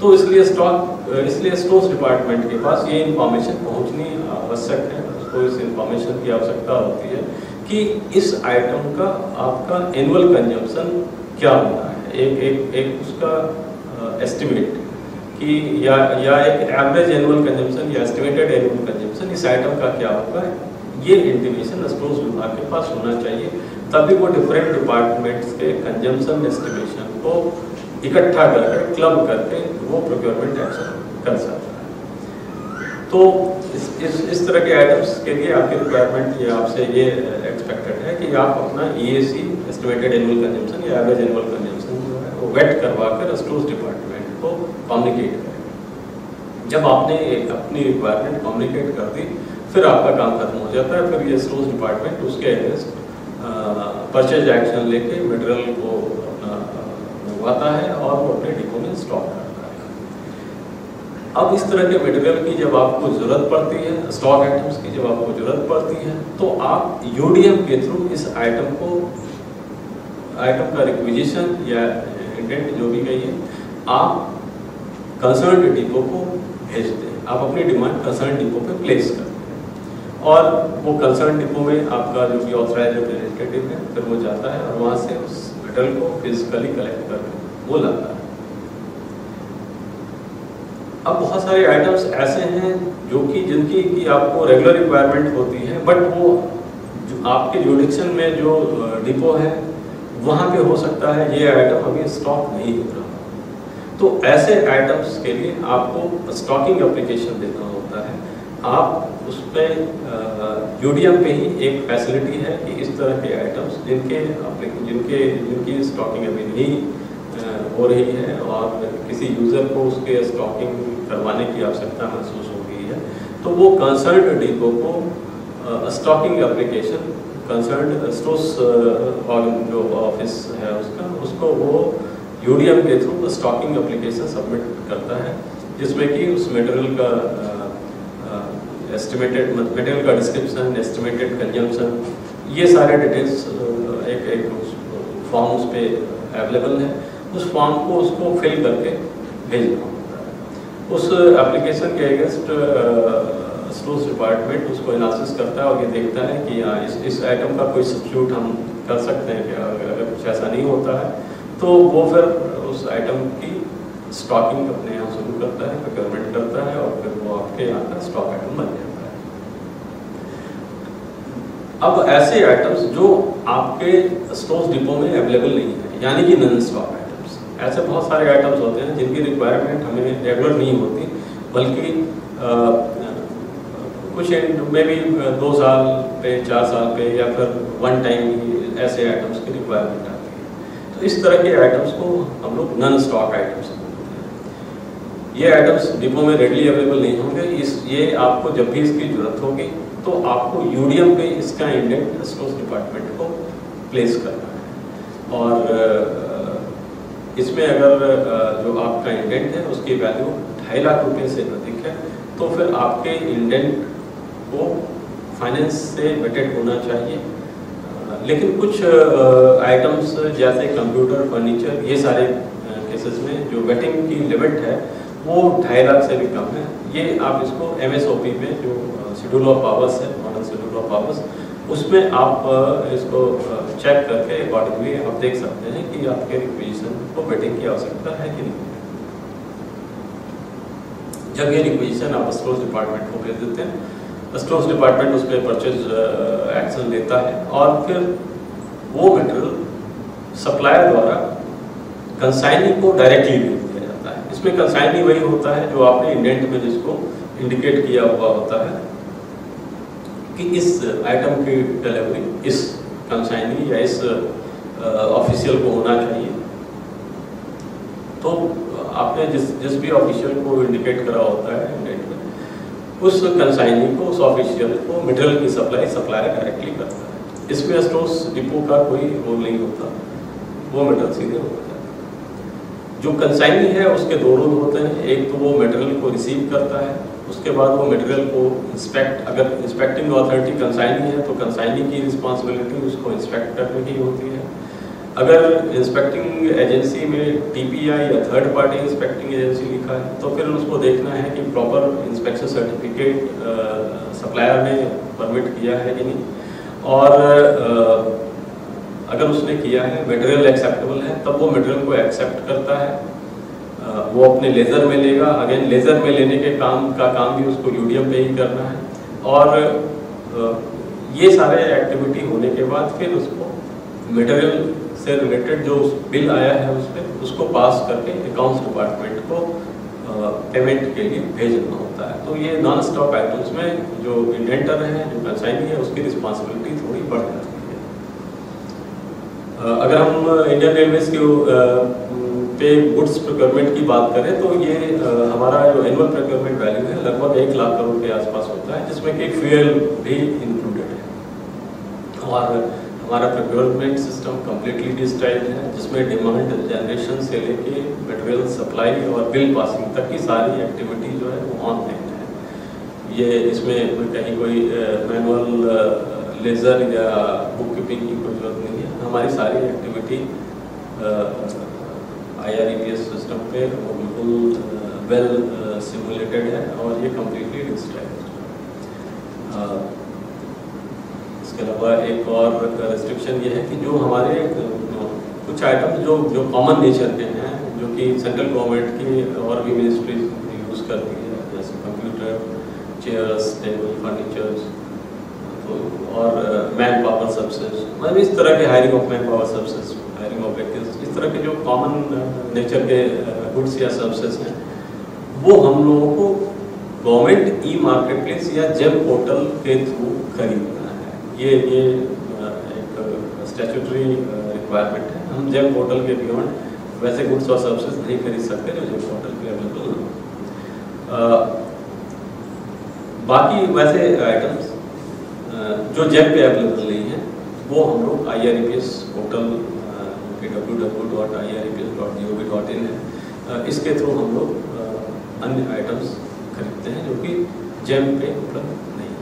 तो इसलिए स्टोर्स डिपार्टमेंट के पास ये इंफॉर्मेशन पहुंचनी आवश्यक है। उसको इस इंफॉर्मेशन की आवश्यकता होती है कि इस आइटम का आपका एनुअल कंजम्पशन क्या होना है, एक उसका एस्टिमेट कि या एक एवरेज एनुअल कंजम्पशन या एस्टिमेटेड एनुअल कंजम्पशन इस आइटम का क्या होगा, ये इंटीमेशन स्टोर्स विभाग के पास होना चाहिए। तभी वो डिफरेंट डिपार्टमेंट्स के कंजम्पशन एस्टिमेशन को इकट्ठा करके, क्लब करके वो प्रोक्योरमेंट एक्शन कर सकता है। तो इस तरह के आइटम्स के लिए आपकी रिक्वायरमेंट ये आपसे ये एक्सपेक्टेड है कि आप अपना EAC एस्टिमेटेड एनुअल कंजम्पशन या एवरेज एनुअल कंजम्पशन जो है वो वेट करवा कर स्टोर्स डिपार्टमेंट को कम्युनिकेट करें। जब आपने अपनी रिक्वायरमेंट कम्युनिकेट कर दी, फिर आपका काम खत्म हो जाता है। फिर ये स्टोर्स डिपार्टमेंट उसके अगेंस्ट परचेज एक्शन लेके मटेरियल को अपना मंगवाता है और वो अपने डिपो में स्टॉक करता है। अब इस तरह के मटेरियल की जब आपको ज़रूरत पड़ती है, स्टॉक आइटम्स की जब आपको ज़रूरत पड़ती है, तो आप यूडीएम के थ्रू इस आइटम का रिक्विजिशन या इंडेंट जो भी कहिए, आप कंसर्न डिपो को भेजते हैं। आप अपनी डिमांड कंसर्न डिपो पे प्लेस करते हैं और वो कंसर्न डिपो में आपका जो भी ऑथराइज्ड रिप्रेजेंटेटिव है, फिर वो जाता है और वहाँ से उस मटेरियल को फिजिकली कलेक्ट करके वो लाता है। अब बहुत सारे आइटम्स ऐसे हैं जो कि जिनकी की आपको रेगुलर रिक्वायरमेंट होती है, बट वो जो आपके जुडिक्शन में जो डिपो है वहाँ पे हो सकता है ये आइटम अभी स्टॉक नहीं हो रहा। तो ऐसे आइटम्स के लिए आपको स्टॉकिंग एप्लीकेशन देना होता है। आप उस पर यूडीएम पे ही एक फैसिलिटी है कि इस तरह के आइटम्स जिनकी स्टॉकिंग अभी नहीं हो रही है और किसी यूज़र को उसके स्टॉकिंग करवाने की आवश्यकता महसूस हो रही है, तो वो कंसर्न्ड डिपो को स्टॉकिंग एप्लीकेशन, कंसर्न्ड स्टोर्स जो ऑफिस है उसको वो यूडीएम के थ्रू स्टॉकिंग एप्लीकेशन सबमिट करता है, जिसमें कि उस मटेरियल का एस्टिमेटेड मटेरियल का डिस्क्रिप्शन, एस्टिमेटेड कंजम्पशन, ये सारे डिटेल्स एक फॉर्म उस पर अवेलेबल है। उस फॉर्म को उसको फिल करके भेजना होता है। उस एप्लीकेशन के अगेंस्ट स्टोर्स डिपार्टमेंट उसको एनालिसिस करता है और ये देखता है कि हाँ इस आइटम का कोई सब्स्टिट्यूट हम कर सकते हैं क्या। अगर कुछ ऐसा नहीं होता है तो वो फिर उस आइटम की स्टॉकिंग अपने यहाँ शुरू करता है, प्रोक्योरमेंट करता है और फिर वो आपके यहाँ का स्टॉक आइटम बन जाता है। अब ऐसे आइटम्स जो आपके स्टोर्स डिपो में अवेलेबल नहीं है, यानी कि नॉन स्टॉक आइटम्स, ऐसे बहुत सारे आइटम्स होते हैं जिनकी रिक्वायरमेंट हमें रेगुलर नहीं होती, बल्कि कुछ में भी 2 साल पे, 4 साल पे या फिर वन टाइम ऐसे आइटम्स की रिक्वायरमेंट आती है। तो इस तरह के आइटम्स को हम लोग नॉन स्टॉक आइटम्स बोलते हैं। ये आइटम्स डिपो में रेडली अवेलेबल नहीं होंगे, ये आपको जब भी इसकी ज़रूरत होगी तो आपको यूडीएम पे इसका इंडेंट स्टोर्स डिपार्टमेंट को प्लेस करना है। और इसमें अगर जो आपका इंडेंट है उसकी वैल्यू 2.5 लाख रुपए से अधिक है तो फिर आपके इंडेंट को फाइनेंस से वेटेड होना चाहिए। लेकिन कुछ आइटम्स जैसे कंप्यूटर, फर्नीचर, ये सारे केसेस में जो वेटिंग की लिमिट है वो 2.5 लाख से भी कम है। ये आप इसको MSOP में जो शेड्यूल ऑफ पावर्स है, मॉडल शेड्यूल ऑफ पावर्स, उसमें आप इसको चेक करके अकॉर्डिंगली आप देख सकते हैं कि आपके रिक्वेजिशन को वेटिंग की आवश्यकता है कि नहीं। जब ये रिक्वेजिशन आप स्टोर्स डिपार्टमेंट को भेज देते हैं, स्टोर्स डिपार्टमेंट उस पर परचेज एक्शन लेता है और फिर वो मटेरियल सप्लायर द्वारा कंसाइनी को डायरेक्टली भेज दिया जाता है। इसमें कंसाइनी वही होता है जो आपने इंडेंट में जिसको इंडिकेट किया हुआ होता है कि इस आइटम की डिलीवरी इस कंसाइनी या इस ऑफिशियल को होना चाहिए। तो आपने जिस भी ऑफिशियल को इंडिकेट करा होता है इंडेंट में, उस कंसाइनी को, उस ऑफिशियल को मटेरियल की सप्लायर डायरेक्टली करता है। इसमें स्टोर्स डिपो का कोई रोल नहीं होता, वो मटेरियल सीधे होता है। जो कंसाइनी है उसके दो रोल होते हैं, एक तो वो मटेरियल को रिसीव करता है, उसके बाद वो मटेरियल को इंस्पेक्ट, अगर इंस्पेक्टिंग अथॉरिटी कंसाइनी है तो कंसाइनी की रिस्पॉन्सिबिलिटी उसको इंस्पेक्ट करने की होती है। अगर इंस्पेक्टिंग एजेंसी में TPI या थर्ड पार्टी इंस्पेक्टिंग एजेंसी लिखा है तो फिर उसको देखना है कि प्रॉपर इंस्पेक्शन सर्टिफिकेट सप्लायर ने परमिट किया है कि नहीं। और अगर उसने किया है, मटेरियल एक्सेप्टेबल है, तब वो मटेरियल को एक्सेप्ट करता है। वो अपने लेज़र में लेगा, अगेन लेज़र में लेने के काम भी उसको यूडीएम पे ही करना है। और ये सारे एक्टिविटी होने के बाद फिर उसको मटेरियल से रिलेटेड जो बिल आया है उस पर उसको पास करके अकाउंट्स डिपार्टमेंट को पेमेंट के लिए भेजना होता है। तो ये नॉन स्टॉक आइटम्स में जो इंडेंटर है, जो कंसाइनी है, उसकी रिस्पॉन्सिबिलिटी थोड़ी बढ़ जाती है। अगर हम इंडियन रेलवेज के पे गुड्स प्रोक्योरमेंट की बात करें तो ये हमारा जो एनुअल प्रोक्योरमेंट वैल्यू है लगभग 1 लाख करोड़ के आसपास होता है, जिसमें कि फ्यूल भी इंक्लूडेड है। और हमारा प्रोक्योरमेंट सिस्टम कम्प्लीटली डिजिटाइज है, जिसमें डिमांड जनरेशन से लेके मटेरियल सप्लाई और बिल पासिंग तक की सारी एक्टिविटी जो है वो ऑनलाइन है। ये इसमें कहीं कोई मैनुअल लेजर या बुक कीपिंग की कोई जरूरत नहीं है। हमारी सारी एक्टिविटी IREPS सिस्टम पे वो बिल्कुल वेल सिमुलेटेड है और ये कम्प्लीटली डिजिटाइज है। इसके अलावा एक और रेस्ट्रिक्शन ये है कि जो हमारे कुछ आइटम जो कॉमन नेचर के हैं, जो कि सेंट्रल गवर्नमेंट की और भी मिनिस्ट्रीज यूज़ करती है, जैसे कंप्यूटर, चेयर्स, टेबल, फर्नीचर्स, तो और मैन पावर सर्विसेज, मतलब इस तरह के hiring of man power services, hiring of vehicles, इस तरह के जो कॉमन नेचर के गुड्स या सर्विसेज हैं, वो हम लोगों को गवर्नमेंट ई-मार्केट प्लेस या जेम पोर्टल के थ्रू खरीदना है। ये एक स्टैट्यूटरी रिक्वायरमेंट है। हम जेम पोर्टल के बियॉन्ड वैसे गुड्स और सर्विसेज नहीं खरीद सकते जो जेम पोर्टल पे अवेलेबल हो। बाकी वैसे आइटम्स जो जेम पे अवेलेबल नहीं है वो हम लोग IREPS पोर्टल के www.irps.gov.in है, इसके थ्रू हम लोग अन्य आइटम्स खरीदते हैं जो कि जेम पे उपलब्ध नहीं है।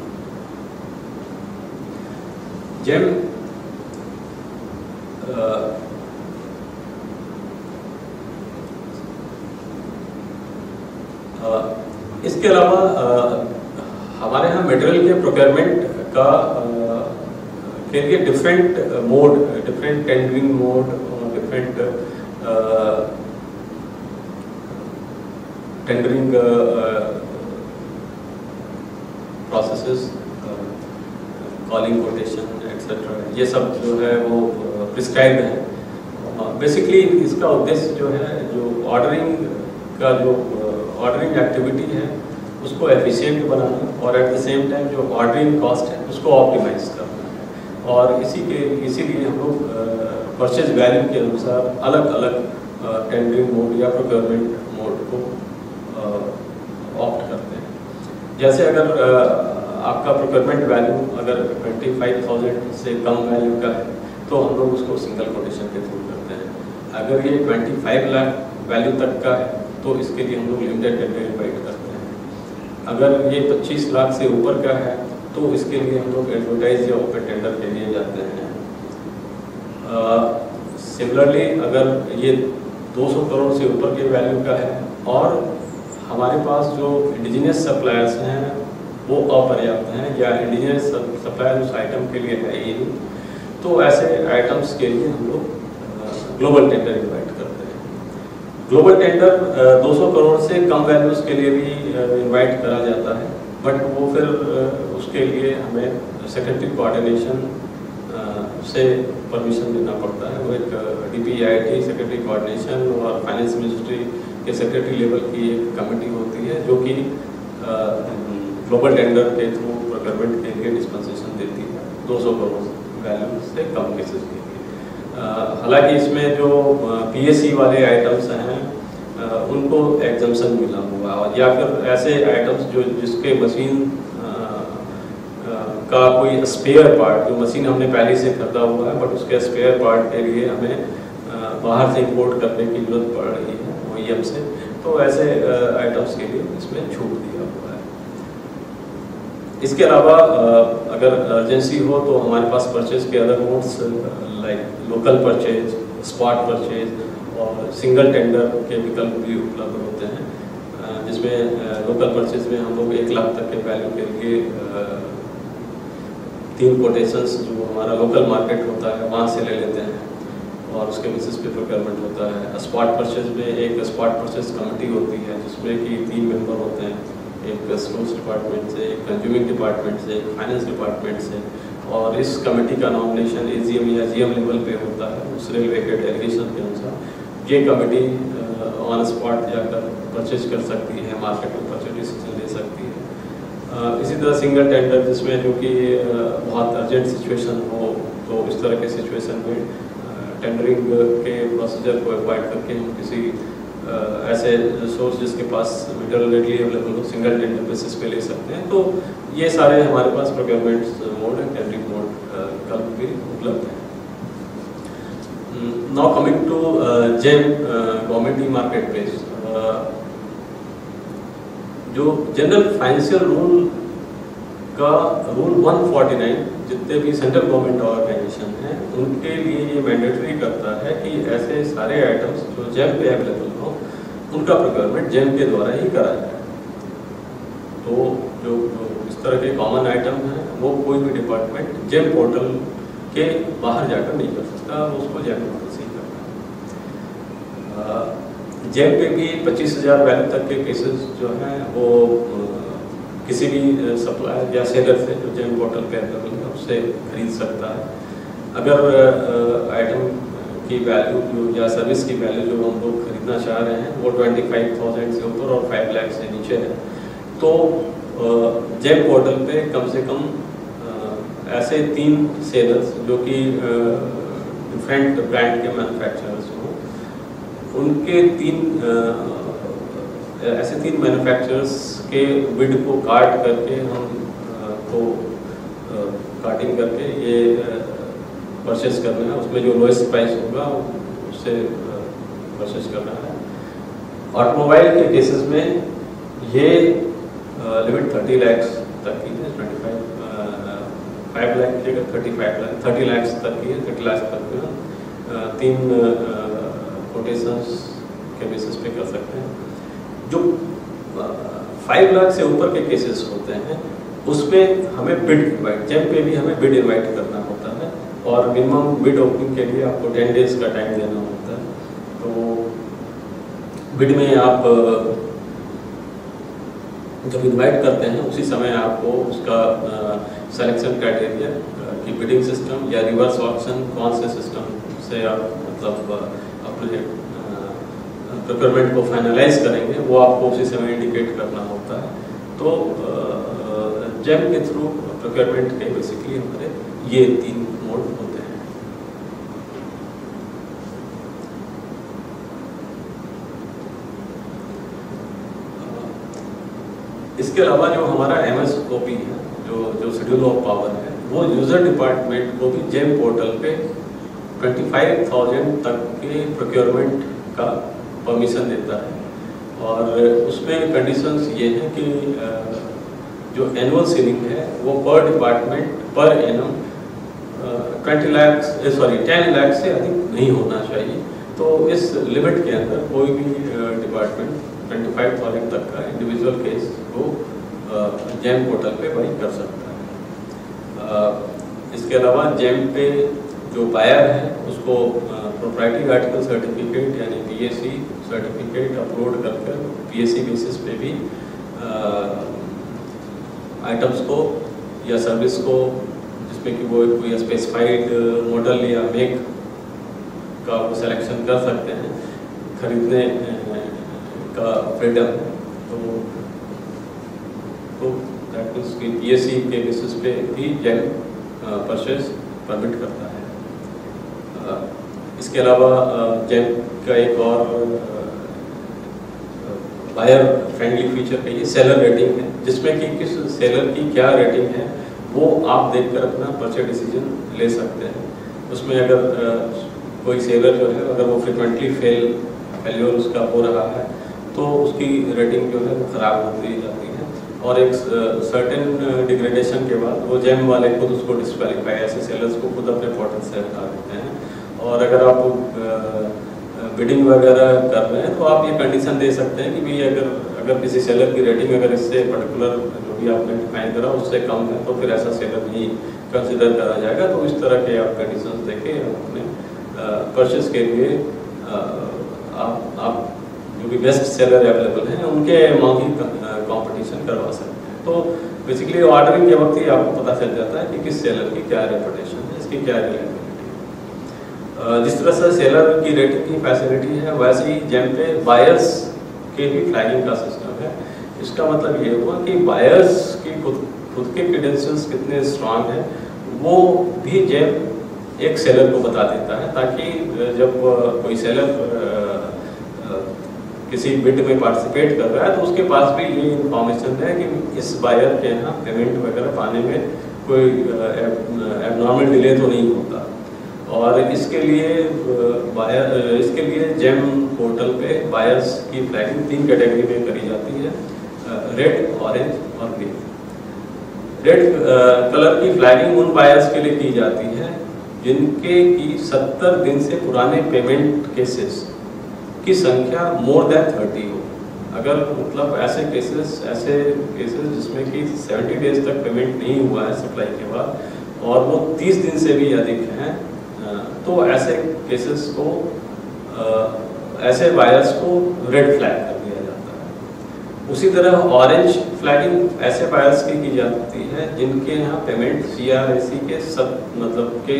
जेम इसके अलावा हमारे यहाँ मटेरियल के प्रोक्योरमेंट का के लिए different mode, different tendering mode और different tendering processes, calling, quotation etcetera, ये सब जो है वो प्रिस्क्राइब्ड है। बेसिकली इसका उद्देश्य जो है, जो ऑर्डरिंग का जो ऑर्डरिंग एक्टिविटी है उसको एफिशिएंट बनाना और एट द सेम टाइम जो ऑर्डरिंग कॉस्ट है उसको ऑप्टिमाइज करना है। और इसीलिए हम लोग परचेज वैल्यू के अनुसार अलग अलग टेंडरिंग मोड या प्रोक्योरमेंट मोड को ऑप्ट करते हैं। जैसे अगर आपका प्रोक्योरमेंट वैल्यू अगर 25,000 से कम वैल्यू का है तो हम लोग उसको सिंगल कोटेशन के थ्रू करते हैं। अगर ये 25 लाख वैल्यू तक का है तो इसके लिए हम लोग लिमिटेड टेंडर इनवाइट करते हैं। अगर ये 25 लाख से ऊपर का है तो इसके लिए हम लोग एडवर्टाइज या ओपन टेंडर के लिए जाते हैं। सिमिलरली अगर ये 200 करोड़ से ऊपर के वैल्यू का है और हमारे पास जो इंडिजिनियस सप्लायर्स हैं वो अपर्याप्त हैं या इंडिजिनियस सप्लायर उस आइटम के लिए है ही नहीं, तो ऐसे आइटम्स के लिए हम लोग ग्लोबल टेंडर इनवाइट करते हैं। ग्लोबल टेंडर 200 करोड़ से कम वैल्यूज़ के लिए भी इनवाइट करा जाता है, बट वो फिर उसके लिए हमें सेक्रेटरी कोऑर्डिनेशन से परमिशन देना पड़ता है। वो एक DPIIT सेक्रेटरी कोऑर्डिनेशन और फाइनेंस मिनिस्ट्री के सेक्रेटरी लेवल की एक कमेटी होती है जो कि ग्लोबल टेंडर के थ्रू प्रोक्योरमेंट के लिए डिस्पेंसेशन देती है 200 करोड़ वैल्यू से कम केसेस के लिए। हालांकि इसमें जो PSE वाले आइटम्स हैं उनको एग्जम्पशन मिला हुआ है, या फिर ऐसे आइटम्स जो जिसके मशीन का कोई स्पेयर पार्ट, जो मशीन हमने पहले से खरीदा हुआ है बट उसके स्पेयर पार्ट के लिए हमें बाहर से इंपोर्ट करने की जरूरत पड़ रही है OEM से, तो ऐसे आइटम्स के लिए इसमें छूट दिया हुआ है। इसके अलावा अगर अर्जेंसी हो तो हमारे पास परचेज के other modes like local purchase, spot purchase और सिंगल टेंडर के विकल्प भी उपलब्ध होते हैं, जिसमें लोकल परचेज में हम लोग 1 लाख तक के वैल्यू के लिए 3 कोटेशंस जो हमारा लोकल मार्केट होता है वहाँ से ले लेते हैं और उसके बेसिस पे प्रोक्योरमेंट होता है। स्पॉट परचेज में एक स्पॉट परचेज कमेटी होती है जिसमें कि 3 मेंबर होते हैं, एक स्टोर्स डिपार्टमेंट से, एक कंज्यूमिंग डिपार्टमेंट से, एक फाइनेंस डिपार्टमेंट से, और इस कमेटी का नॉमिनेशन AGM या GM लेवल पे होता है उस रेलवे के डेलीगेशन के अनुसार। ये कमेटी ऑन स्पॉट जाकर परचेज कर सकती है, मार्केट में परचेज डिसीजन ले सकती है। इसी तरह सिंगल टेंडर जिसमें जो कि बहुत अर्जेंट सिचुएशन हो तो इस तरह के सिचुएशन में टेंडरिंग के प्रोसीजर को अवॉइड करके हम किसी ऐसे सोर्स जिसके पास मटेरियल रेडली अवेलेबल हो सिंगल टेंडर बेसिस पे ले सकते हैं। तो ये सारे हमारे पास procurement mode and tendering mode विकल्प भी उपलब्ध हैं। Now coming to GEM government e marketplace, जो जनरल फाइनेंशियल रूल का रूल 149 जितने भी सेंट्रल गवर्नमेंट ऑर्गेनाइजेशन हैं उनके लिए ये मैंडेटरी करता है कि ऐसे सारे आइटम्स जो GEM पे अवेलेबल हो उनका प्रोक्योरमेंट GEM के द्वारा ही कराया जाए। तो जो इस तरह के कॉमन आइटम हैं वो कोई भी डिपार्टमेंट GEM पोर्टल के बाहर जाकर नहीं कर सकता, उसको GEM पोर्टल से ही करना है। GEM पे भी 25,000 वैल्यू तक के केसेस जो हैं वो किसी भी सप्लायर या सेलर से जो GEM पोर्टल पे अवेलेबल है उससे खरीद सकता है। अगर आइटम की वैल्यू या सर्विस की वैल्यू जो हम लोग खरीदना चाह रहे हैं वो 25,000 से ऊपर और 5 लाख से नीचे है तो GEM पोर्टल पे कम से कम ऐसे 3 सेलर्स जो कि डिफरेंट ब्रांड के मैन्युफैक्चरर्स हों, उनके 3 मैन्युफैक्चरर्स के बिड को काट करके हम को काटिंग करके ये परचेस करना है, उसमें जो लोएस्ट प्राइस होगा उससे परचेस करना है। ऑटोमोबाइल के केसेस में ये लिमिट 30 लाख तक की है, 5 लाख की जगह 30 लाख तक की है, 30 लाख तक की 3 कोटेशंस के बेसिस पे कर सकते हैं। जो 5 लाख से ऊपर के केसेस होते हैं उसमें हमें बिड इनवाइट, GEM पे भी हमें बिड इनवाइट करना होता है और मिनिमम बिड ओपनिंग के लिए आपको 10 डेज का टाइम देना होता है। तो बिड में आप जब इनवाइट करते हैं उसी समय आपको उसका सिलेक्शन क्राइटेरिया कि बिडिंग सिस्टम या रिवर्स ऑप्शन कौन से सिस्टम से आप मतलब अपने प्रोक्योरमेंट को फाइनलाइज करेंगे वो आपको उसी समय इंडिकेट करना होता है। तो GEM के थ्रू प्रोक्योरमेंट के बेसिकली हमारे ये 3 मोड होते हैं। इसके अलावा जो हमारा MSOP है, जो जो शेड्यूल ऑफ पावर है वो यूज़र डिपार्टमेंट को भी जेम पोर्टल पे 25,000 तक के प्रोक्योरमेंट का परमिशन देता है। और उसमें कंडीशंस ये हैं कि जो एनुअल सीलिंग है वो पर डिपार्टमेंट पर एनम 10 लाख से अधिक नहीं होना चाहिए। तो इस लिमिट के अंदर कोई भी डिपार्टमेंट 25,000 तक का इंडिविजुअल केस को जेम पोर्टल पे बाई कर सकता है। इसके अलावा जेम पे जो बायर है उसको प्रोप्राइटरी आर्टिकल सर्टिफिकेट यानी PAC सर्टिफिकेट अपलोड कर PAC बेसिस पे भी आइटम्स को या सर्विस को जिसमें कि वो कोई स्पेसिफाइड मॉडल या मेक का वो सिलेक्शन कर सकते हैं, खरीदने का फ्रीडम। तो दैट मीन्स कि PAC के बेसिस पे भी जेम परचेज परमिट करता है। इसके अलावा जेम का एक और बायर फ्रेंडली फीचर है, ये सेलर रेटिंग है, जिसमें कि किस सेलर की क्या रेटिंग है वो आप देखकर अपना परचेज डिसीजन ले सकते हैं। उसमें अगर कोई सेलर जो है अगर वो फ्रिक्वेंटली फेलियर उसका हो रहा है तो उसकी रेटिंग जो है वो ख़राब होती जाती है और एक सर्टेन डिग्रेडेशन के बाद वो जेम वाले खुद उसको डिस्क्वालीफाई, ऐसे सेलर्स को खुद अपने पोर्टल से हटा देते हैं। और अगर आप बिडिंग वगैरह कर रहे हैं तो आप ये कंडीशन दे सकते हैं कि भाई अगर किसी सेलर की रेटिंग अगर इससे पर्टिकुलर जो भी आपने डिफाइन करा उससे कम है तो फिर ऐसा सेलर नहीं कंसिडर करा जाएगा। तो इस तरह के आप कंडीशंस देके अपने परचेस के लिए आप जो भी बेस्ट सेलर अवेलेबल हैं उनके मांगी कंपटीशन करवा सकते हैं। तो बेसिकली ऑर्डरिंग के वक्त ही आपको पता चल जाता है कि किस सेलर की क्या रेपुटेशन है, इसकी क्या रिलायबिलिटी है। जिस तरह से सेलर की रेटिंग की फैसिलिटी है वैसे ही जेम पे बायर्स के भी फ्लैगिंग का सिस्टम है। इसका मतलब ये हुआ कि बायर्स की खुद के क्रेडेंशियल्स कितने स्ट्रांग हैं वो भी जेम एक सेलर को बता देता है, ताकि जब कोई सेलर किसी बिड में पार्टिसिपेट कर रहा है तो उसके पास भी ये इन्फॉर्मेशन है कि इस बायर के यहाँ पेमेंट वगैरह पाने में कोई एबनॉर्मल डिले तो नहीं होता। और इसके लिए जेम पोर्टल पे बायर्स की फ्लैगिंग 3 कैटेगरी में करी जाती है, रेड, ऑरेंज और ग्रीन। रेड कलर की फ्लैगिंग उन बायर्स के लिए की जाती है जिनके की 70 दिन से पुराने पेमेंट केसेस की संख्या मोर देन 30 हो। अगर मतलब ऐसे केसेस जिसमें कि 70 डेज तक पेमेंट नहीं हुआ है सप्लाई के बाद और वो 30 दिन से भी अधिक हैं, तो ऐसे केसेस को ऐसे बायर्स को रेड फ्लैग कर दिया जाता है। उसी तरह ऑरेंज फ्लैगिंग ऐसे बायर्स की जाती है जिनके यहाँ पेमेंट CRAC के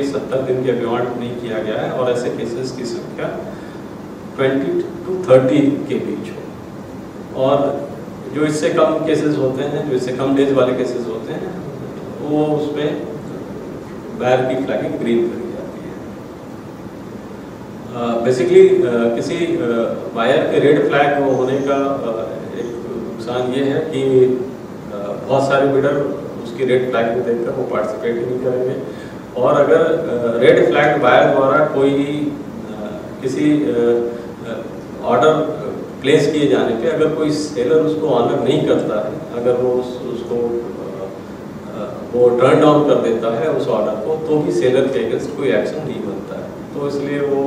70 दिन के बियॉन्ड नहीं किया गया है और ऐसे केसेस की संख्या 20 to 30 के बीच हो। और जो इससे कम केसेस होते हैं, जो इससे कम डेज वाले केसेस होते हैं, वो उसमें बायर की फ्लैगिंग ग्रीन करी जाती है। बेसिकली किसी बायर के रेड फ्लैग होने का एक नुकसान ये है कि बहुत सारे बिडर उसकी रेड फ्लैग को देखकर वो पार्टिसिपेट ही नहीं करेंगे। और अगर रेड फ्लैग बायर द्वारा कोई किसी ऑर्डर प्लेस किए जाने पे अगर कोई सेलर उसको ऑनर नहीं करता है, अगर वो उसको वो टर्न डाउन कर देता है उस ऑर्डर को, तो भी सेलर के अगेंस्ट कोई एक्शन नहीं बनता है। तो इसलिए वो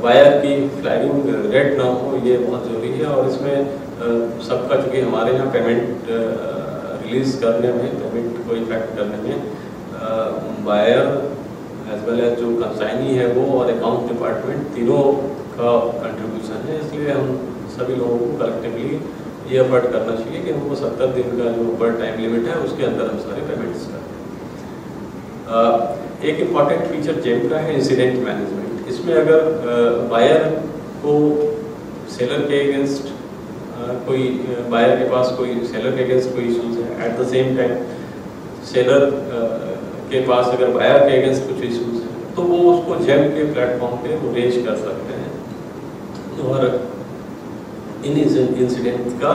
बायर की फ्लैगिंग रेड ना हो, ये बहुत ज़रूरी है। और इसमें सबका चूँकि हमारे यहाँ पेमेंट रिलीज करने में, पेमेंट को इफेक्ट करने में बायर एज वेल एज जो कंसाइनी है वो और अकाउंट डिपार्टमेंट तीनों का कंट्रीब्यूशन है। इसलिए हम सभी लोगों को कलेक्टिवली ये एफर्ट करना चाहिए कि हमको 70 दिन का जो ऊपर टाइम लिमिट है उसके अंदर हम सारे पेमेंट्स करें। एक इम्पॉर्टेंट फीचर जेम का है इंसिडेंट मैनेजमेंट। इसमें अगर बायर को सेलर के अगेंस्ट कोई बायर के पास कोई सेलर के अगेंस्ट कोई इशूज़ है, at the same time seller के पास अगर बायर के अगेंस्ट कुछ इशूज़ हैं तो वो उसको जेम के प्लेटफॉर्म पे वो रेज कर सकते हैं और इन इंसिडेंट का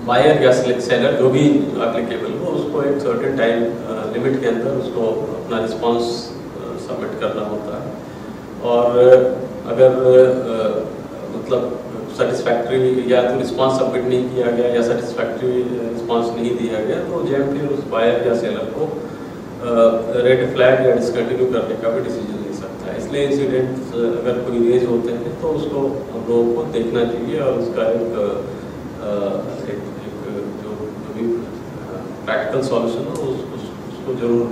बायर या सेलर जो भी एप्लीकेबल हो उसको एक सर्टेन टाइम लिमिट के अंदर उसको अपना रिस्पांस सबमिट करना होता है। और अगर मतलब सेटिस्फैक्ट्री या तो रिस्पांस सबमिट नहीं किया गया या सेटिस्फैक्ट्री रिस्पांस नहीं दिया गया तो जेम फिर उस बायर या सेलर को रेड फ्लैग या डिसकंटिन्यू करने का भी डिसीजन ले सकता है। इसलिए इंसिडेंट्स अगर कोई रेज होते हैं तो उसको हम लोगों को देखना चाहिए और उसका एक जो भी प्रैक्टिकल सॉल्यूशन हो उसको जरूर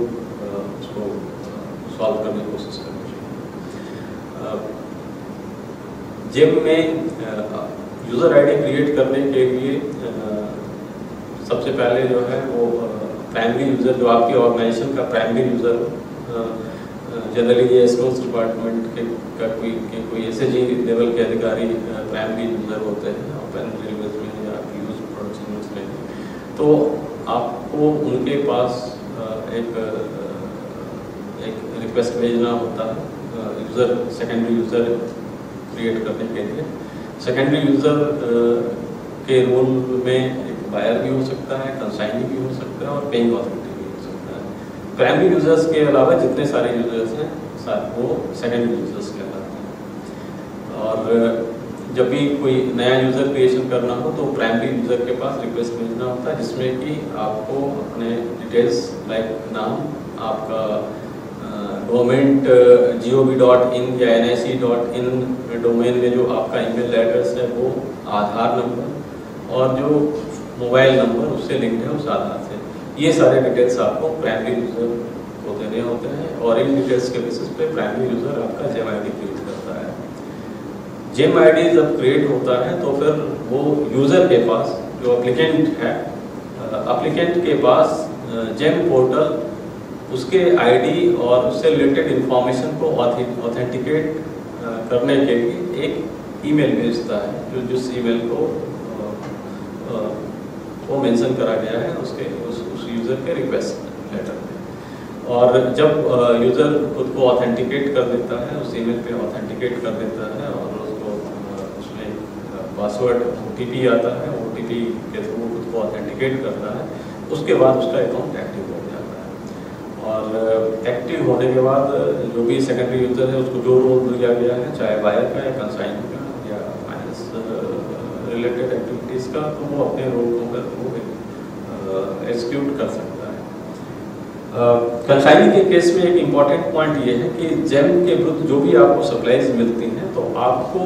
उसको सॉल्व करने की कोशिश करनी चाहिए। जेम में यूज़र आईडी क्रिएट करने के लिए सबसे पहले जो है वो प्राइमरी यूज़र जो आपकी ऑर्गेनाइजेशन का प्राइमरी यूज़र हो, जनरली ये एस्टोर्स डिपार्टमेंट का कोई एसएजी लेवल के अधिकारी प्राइमरी यूज़र होते हैं ओपन रेलवेज में या यूज प्रोडक्शन यूनिट्स में। तो आपको उनके पास एक रिक्वेस्ट भेजना होता है यूज़र सेकेंडरी यूज़र क्रिएट करने के लिए। सेकेंडरी यूज़र के रोल में एक बायर भी हो सकता है, कंसाइनी भी हो सकता है और पेइंग अथॉरिटी भी हो सकता है। प्राइमरी यूज़र्स के अलावा जितने सारे यूज़र्स हैं वो सेकेंडरी यूज़र्स कहलाते हैं। और जब भी कोई नया यूज़र क्रिएशन करना हो तो प्राइमरी यूज़र के पास रिक्वेस्ट भेजना होता है जिसमें कि आपको अपने डिटेल्स लाइक नाम, आपका गवर्नमेंट gov.in या nic.in डोमेन में जो आपका ईमेल एड्रेस है वो, आधार नंबर और जो मोबाइल नंबर उससे लिंक्ड है उस आधार से, ये सारे डिटेल्स आपको प्राइमरी यूज़र को देने होते हैं और इन डिटेल्स के बेसिस पे प्राइमरी यूज़र आपका जेम आईडी क्रिएट करता है। जेम आईडी जब क्रिएट होता है तो फिर वो यूज़र के पास जो एप्लीकेंट है, एप्लीकेंट के पास जेम पोर्टल उसके आईडी और उससे रिलेटेड इंफॉर्मेशन को ऑथेंटिकेट करने के लिए एक ईमेल भेजता है जो जिस ईमेल को वो मेंशन करा गया है उस यूज़र के रिक्वेस्ट लेटर में। और जब यूज़र खुद को ऑथेंटिकेट कर देता है, उस ईमेल पे ऑथेंटिकेट कर देता है और उसको उसमें पासवर्ड OTP आता है, OTP के थ्रू खुद को ऑथेंटिकेट करता है, उसके बाद उसका अकाउंट एक्टिव हो जाता है। और एक्टिव होने के बाद जो भी सेकेंडरी यूज़र है उसको जो रोल दिया गया है, चाहे बायर का या कंसाइन का या फाइनेंस रिलेटेड एक्टिविटीज़ का, तो वो अपने रोल को एग्जीक्यूट कर सकता है। कंसाइनिंग के केस में एक इम्पॉर्टेंट पॉइंट ये है कि जेम के विरुद्ध जो भी आपको सप्लाईज मिलती हैं तो आपको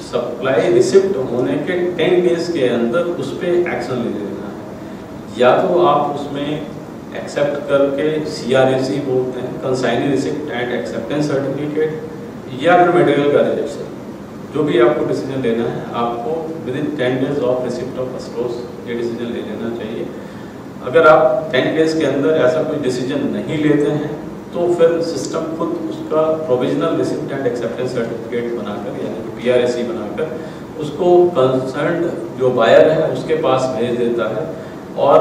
सप्लाई रिसिप्ट होने के 10 डेज के अंदर उस पर एक्शन ले लेना है। या तो आप उसमें एक्सेप्ट करके CRAC बोलते हैं, consignee receipt and acceptance certificate, या फिर मटेरियल का रिजेक्शन, जो भी आपको डिसीजन लेना है आपको within 10 days of receipt of first ये डिसीजन ले लेना चाहिए। अगर आप 10 डेज के अंदर ऐसा कोई डिसीजन नहीं लेते हैं तो फिर सिस्टम खुद उसका provisional receipt and acceptance certificate बनाकर यानी PRAC बनाकर उसको कंसर्न्ड जो बायर है उसके पास भेज देता है। और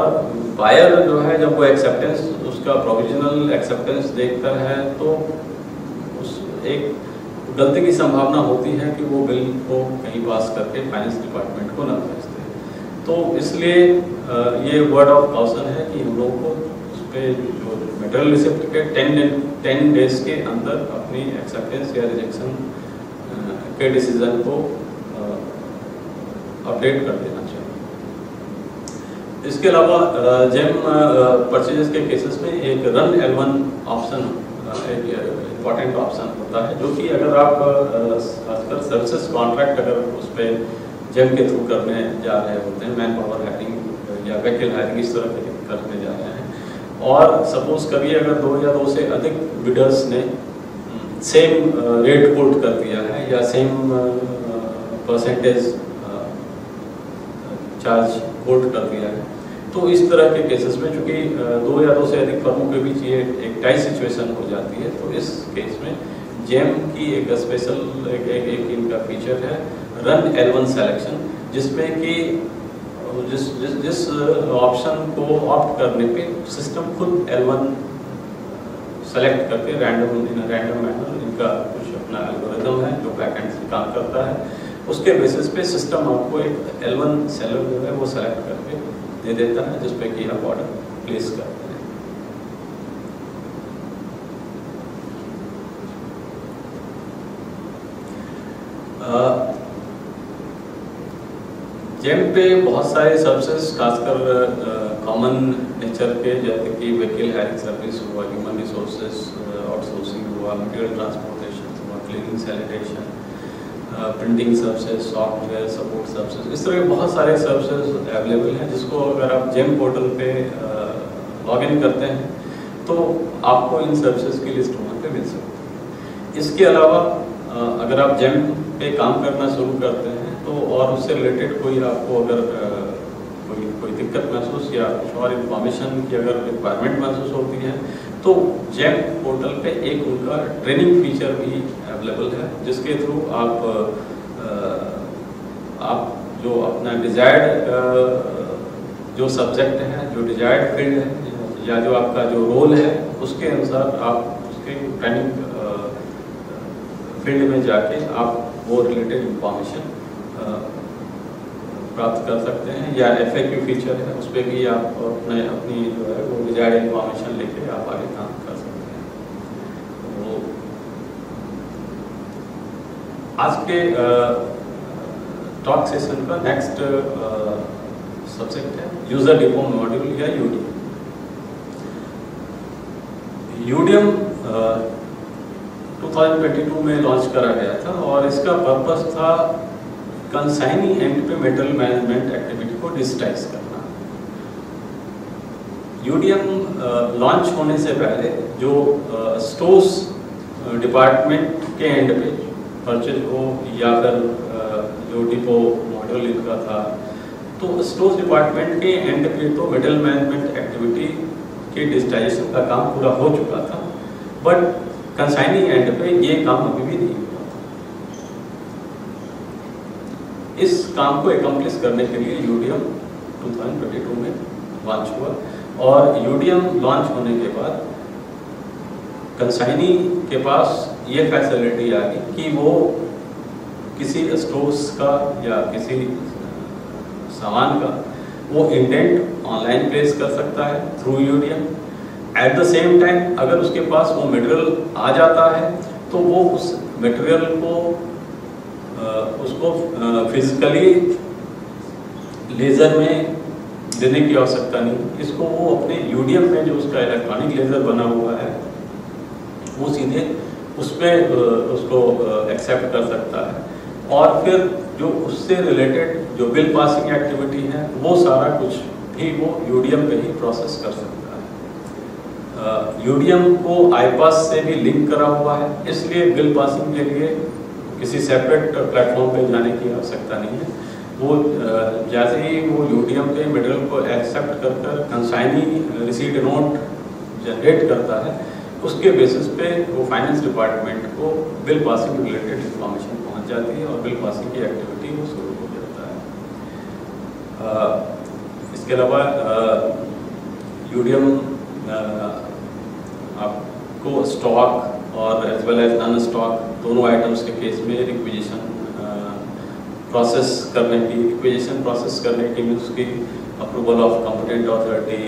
बायर जो है जब वो एक्सेप्टेंस उसका प्रोविजनल एक्सेप्टेंस देखता है तो उस एक गलती की संभावना होती है कि वो बिल को कहीं पास करके फाइनेंस डिपार्टमेंट को न भेजते हैं। तो इसलिए ये वर्ड ऑफ कॉशन है कि हम लोग को उस पर जो मटेरियल रिसिप्ट के 10 डेज के अंदर अपनी एक्सेप्टेंस या रिजेक्शन के डिसीजन को अपडेट कर देना चाहिए। इसके अलावा जेम परचेजेस के केसेस में एक रन L1 ऑप्शन एक इम्पॉर्टेंट ऑप्शन होता है जो कि अगर आप खासकर सर्विसेज कॉन्ट्रैक्ट अगर उस पर जेम के थ्रू करने जा रहे होते हैं, मैन पावर हायरिंग या व्हीकल हायरिंग इस तरह के करने जा रहे हैं और सपोज कभी अगर 2 या 2 से अधिक बिडर्स ने सेम रेट कोट कर दिया है या सेम परसेंटेज चार्ज कोट कर दिया है, तो इस तरह के केसेस में चूंकि 2 या 2 से अधिक फर्मों के बीच ये एक टाई सिचुएशन हो जाती है, तो इस केस में जेम की एक स्पेशल एक इनका फीचर है रन L1 सिलेक्शन, जिसमें कि जिस ऑप्शन को ऑप्ट करने पे सिस्टम खुद L1 सेलेक्ट करके रैंडम मैनर इनका कुछ अपना एल्गोरिथम है जो बैकएंड से काम करता है, उसके बेसिस पे सिस्टम आपको एक L1 सेलर जो है वो सेलेक्ट करके दे देता है, जिसपे कि आप ऑर्डर प्लेस करते हैं। जेम पे बहुत सारे सर्विसेज, खासकर कॉमन नेचर के, जैसे कि व्हीकल हायरिंग सर्विस हुआ, ह्यूमन रिसोर्सेज आउटसोर्सिंग हुआ, मटेरियल ट्रांसपोर्टेशन हुआ, cleaning sanitation, printing services, software support services, इस तरह के बहुत सारे सर्विसेज अवेलेबल हैं, जिसको अगर आप जेम पोर्टल पे लॉग इन करते हैं तो आपको इन सर्विसेज की लिस्ट वहाँ पे मिल सकती है। इसके अलावा अगर आप जेम पे काम करना शुरू करते हैं तो और उससे रिलेटेड कोई आपको अगर कोई दिक्कत महसूस या कुछ और इन्फॉर्मेशन की अगर रिक्वायरमेंट महसूस होती है तो जेम पोर्टल पे एक उनका ट्रेनिंग फीचर भी अवेलेबल है, जिसके थ्रू आप जो अपना डिजायर्ड जो सब्जेक्ट है, जो डिजायर्ड फील्ड है या जो आपका जो रोल है, उसके अनुसार आप उसके ट्रेनिंग फील्ड में जाके आप वो रिलेटेड इंफॉर्मेशन प्राप्त कर सकते हैं। या FAQ फीचर है, उस पर भी आप अपनी जो है वो डिजायर्ड इंफॉर्मेशन लेके आप आगे काम कर सकते हैं। तो आज के टॉक सेशन का नेक्स्ट सब्जेक्ट है यूजर डिपो मॉड्यूल या यूडीएम। यूडीएम 2022 में लॉन्च करा गया था और इसका पर्पस था कंसाइनी एंड पे मेटल मैनेजमेंट एक्टिविटी को डिजिटाइज करना। यूडीएम लॉन्च होने से पहले जो स्टोर्स डिपार्टमेंट के एंड पे परचेज हो या फिर जो डिपो मॉडल इनका था, तो स्टोर्स डिपार्टमेंट के एंड पे तो मेटल मैनेजमेंट एक्टिविटी के डिजिटाइजेशन का काम पूरा हो चुका था, बट कंसाइनी एंड पे ये काम अभी भी नहीं हुआ था। इस काम को एकम्प्लिश करने के लिए यूडीएम 2022 में लॉन्च हुआ और यूडीएम लॉन्च होने के बाद कंसाइनी के पास ये फैसिलिटी आ गई कि वो किसी स्टोर्स का या किसी सामान का वो इंडेंट ऑनलाइन प्लेस कर सकता है through UDM. At the same time अगर उसके पास वो मटेरियल आ जाता है तो वो उस मटेरियल को उसको फिजिकली लेज़र में देने की आवश्यकता नहीं। इसको वो अपने यूडीएम में जो उसका इलेक्ट्रॉनिक लेज़र बना हुआ है वो सीधे उस पर उसको एक्सेप्ट कर सकता है और फिर जो उससे रिलेटेड जो बिल पासिंग एक्टिविटी है वो सारा कुछ भी वो यूडीएम पे ही प्रोसेस कर सकता है। यूडीएम को आईपास से भी लिंक करा हुआ है, इसलिए बिल पासिंग के लिए किसी सेपरेट प्लेटफॉर्म पे जाने की आवश्यकता नहीं है। वो जैसे ही वो यूडीएम पे मटेरियल को एक्सेप्ट कर कंसाइनी रिसीट नोट जनरेट करता है, उसके बेसिस पे वो फाइनेंस डिपार्टमेंट को बिल पासिंग रिलेटेड इंफॉर्मेशन पहुंच जाती है और बिल पासिंग की एक्टिविटी वो शुरू हो जाता है। इसके अलावा यूडीएम आपको स्टॉक और as well as non stock दोनों आइटम्स के केस में रिक्विजिशन प्रोसेस करने की मीन्स की अप्रूवल ऑफ कॉम्पिटेंट अथॉरिटी,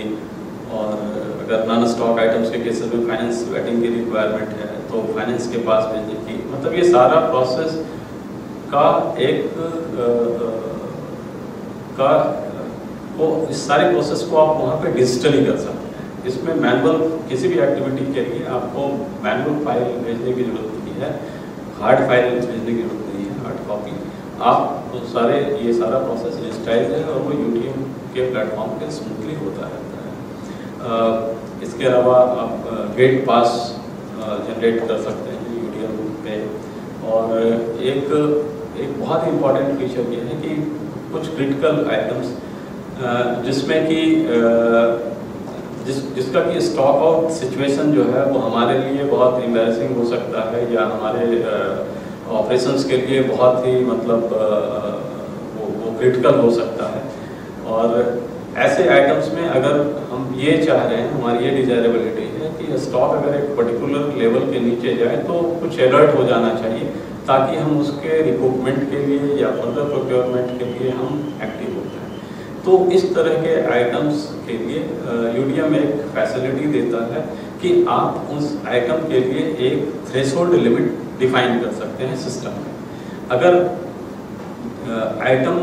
और अगर नॉन स्टॉक आइटम्स के केसेस में फाइनेंस वेटिंग की रिक्वायरमेंट है तो फाइनेंस के पास भेजने की, मतलब ये सारा प्रोसेस का इस सारे प्रोसेस को आप वहाँ पे डिजिटली कर सकते हैं। इसमें मैनुअल किसी भी एक्टिविटी के लिए आपको मैनुअल फाइल भेजने की जरूरत नहीं है, हार्ड फाइल भेजने की जरूरत नहीं है, हार्ड कॉपी। आप ये सारा प्रोसेस डिजिटाइज है और वो यूडीएम के प्लेटफॉर्म पे स्मूथली होता रहता है। इसके अलावा आप गेट पास जनरेट कर सकते हैं यूडीएम पे, और एक बहुत ही इम्पॉर्टेंट फीचर ये है कि कुछ क्रिटिकल आइटम्स जिसमें कि जिसका कि स्टॉक आउट सिचुएशन जो है वो हमारे लिए बहुत एम्बैरेसिंग हो सकता है या हमारे ऑपरेशंस के लिए बहुत ही मतलब वो क्रिटिकल हो सकता है। और ऐसे आइटम्स में अगर हम ये चाह रहे हैं, हमारी ये डिजायरेबिलिटी है कि स्टॉक अगर एक पर्टिकुलर लेवल के नीचे जाए तो कुछ अलर्ट हो जाना चाहिए, ताकि हम उसके रिक्रूटमेंट के लिए या फर्दर प्रोक्योरमेंट के लिए हम एक्टिव होते हैं। तो इस तरह के आइटम्स के लिए यूडीएम एक फैसिलिटी देता है कि आप उस आइटम के लिए एक थ्रेशोल्ड लिमिट डिफाइन कर सकते हैं सिस्टम में। अगर आइटम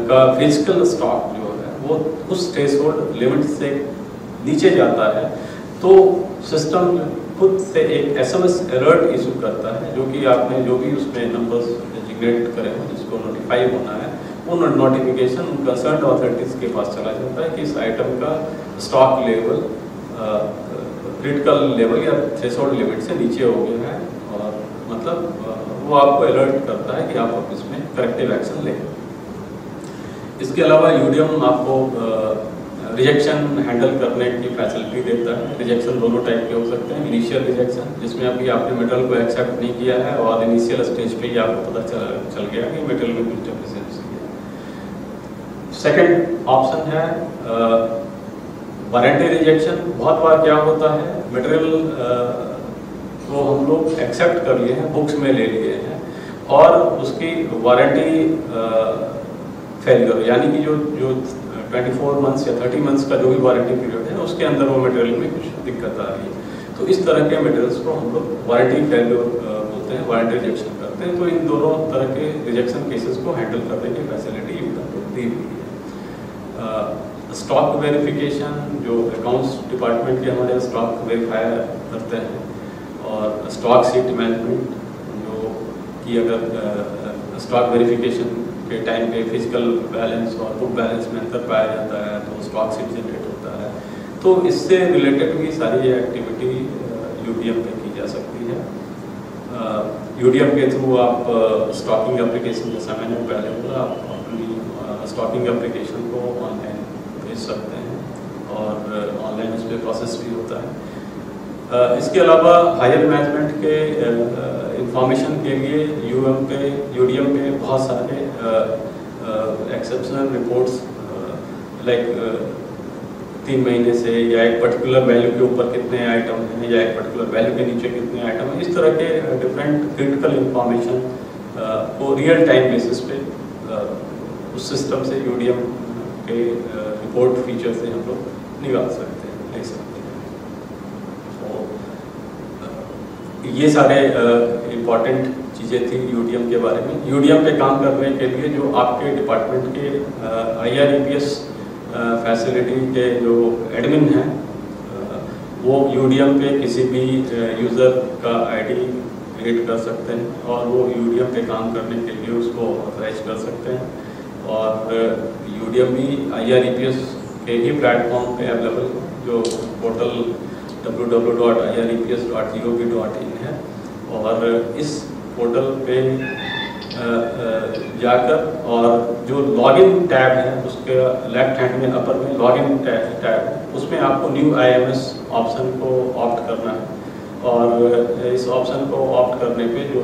का फिजिकल स्टॉक जो है वो उस थ्रेशोल्ड लिमिट से नीचे जाता है तो सिस्टम खुद से एक एसएमएस अलर्ट इशू करता है, जो कि आपने जो भी उसमें नंबर्स जनरेट करे हो जिसको नोटिफाई होना है, वो नोटिफिकेशन कंसर्न अथॉरिटीज के पास चला जाता है कि इस आइटम का स्टॉक लेवल क्रिटिकल लेवल या थ्रेशोल्ड लिमिट से नीचे हो गया है, और मतलब वो आपको अलर्ट करता है कि आप अब इसमें करेक्टिव एक्शन लें। इसके अलावा यूडीएम आपको रिजेक्शन हैंडल करने की फैसिलिटी देता है। रिजेक्शन दोनों टाइप के हो सकते हैं। इनिशियल रिजेक्शन, जिसमें अभी आपने मेटल को एक्सेप्ट नहीं किया है और इनिशियल स्टेज पे ही आपको पता चल गया कि मेटल में कुछ डेफिशिएंसी है। सेकंड ऑप्शन है वारंटी रिजेक्शन। बहुत बार क्या होता है, मटेरियल को हम लोग एक्सेप्ट कर लिए हैं, बुक्स में ले लिए हैं, और उसकी वारंटी फेलियर, यानी कि जो 24 मंथ्स या 30 मंथ्स का जो भी वारंटी पीरियड है उसके अंदर वो मटेरियल में कुछ दिक्कत आ रही है। तो इस तरह के मटेरियल्स को हम लोग वारंटी फेलियर बोलते हैं, वारंटी रिजेक्शन करते हैं। तो इन दोनों तरह के रिजेक्शन केसेस को हैंडल करने की फैसिलिटी यूडीएम को दी हुई है। स्टॉक वेरिफिकेशन, जो अकाउंट्स डिपार्टमेंट के हमारे स्टॉक वेरीफायर करते हैं, और स्टॉक सीट मैनेजमेंट, जो कि अगर स्टॉक वेरिफिकेशन के टाइम पे फिजिकल बैलेंस और बुक बैलेंस में अंतर पाया जाता है तो स्टॉक सीट जनरेट होता है। तो इससे रिलेटेड भी सारी एक्टिविटी यूडीएम पे की जा सकती है। यूडीएम के थ्रू आप स्टॉकिंग एप्लीकेशन, जैसा मैंने पहले बोला, आप अपनी स्टॉकिंग एप्लीकेशन को ऑनलाइन भेज सकते हैं और ऑनलाइन उस पर प्रोसेस भी होता है। इसके अलावा हायर मैनेजमेंट के इंफॉर्मेशन के लिए यूडीएम पे बहुत सारे एक्सेप्शनल रिपोर्ट्स, लाइक 3 महीने से या एक पर्टिकुलर वैल्यू के ऊपर कितने आइटम हैं या एक पर्टिकुलर वैल्यू के नीचे कितने आइटम हैं, इस तरह के डिफरेंट क्रिटिकल इंफॉर्मेशन को रियल टाइम बेसिस पे उस सिस्टम से यूडीएम के रिपोर्ट फीचर से हम लोग निकाल सकते हैं, ले सकते हैं। ये सारे इम्पॉर्टेंट चीज़ें थी यूडीएम के बारे में। यूडीएम पे काम करने के लिए जो आपके डिपार्टमेंट के IREPS फैसिलिटी के जो एडमिन हैं, वो यूडीएम पे किसी भी यूज़र का आईडी क्रिएट कर सकते हैं और वो यूडीएम पे काम करने के लिए उसको ऑथराइज कर सकते हैं। और यूडीएम भी IREPS के ही प्लेटफॉर्म पे अवेलेबल है, जो पोर्टल www.ireps.gov.in है, और इस पोर्टल पे जाकर और जो लॉगिन टैब है उसके लेफ्ट हैंड में अपर में लॉगिन टैब है, उसमें आपको न्यू IMS ऑप्शन को ऑप्ट करना है। और इस ऑप्शन को ऑप्ट करने पे जो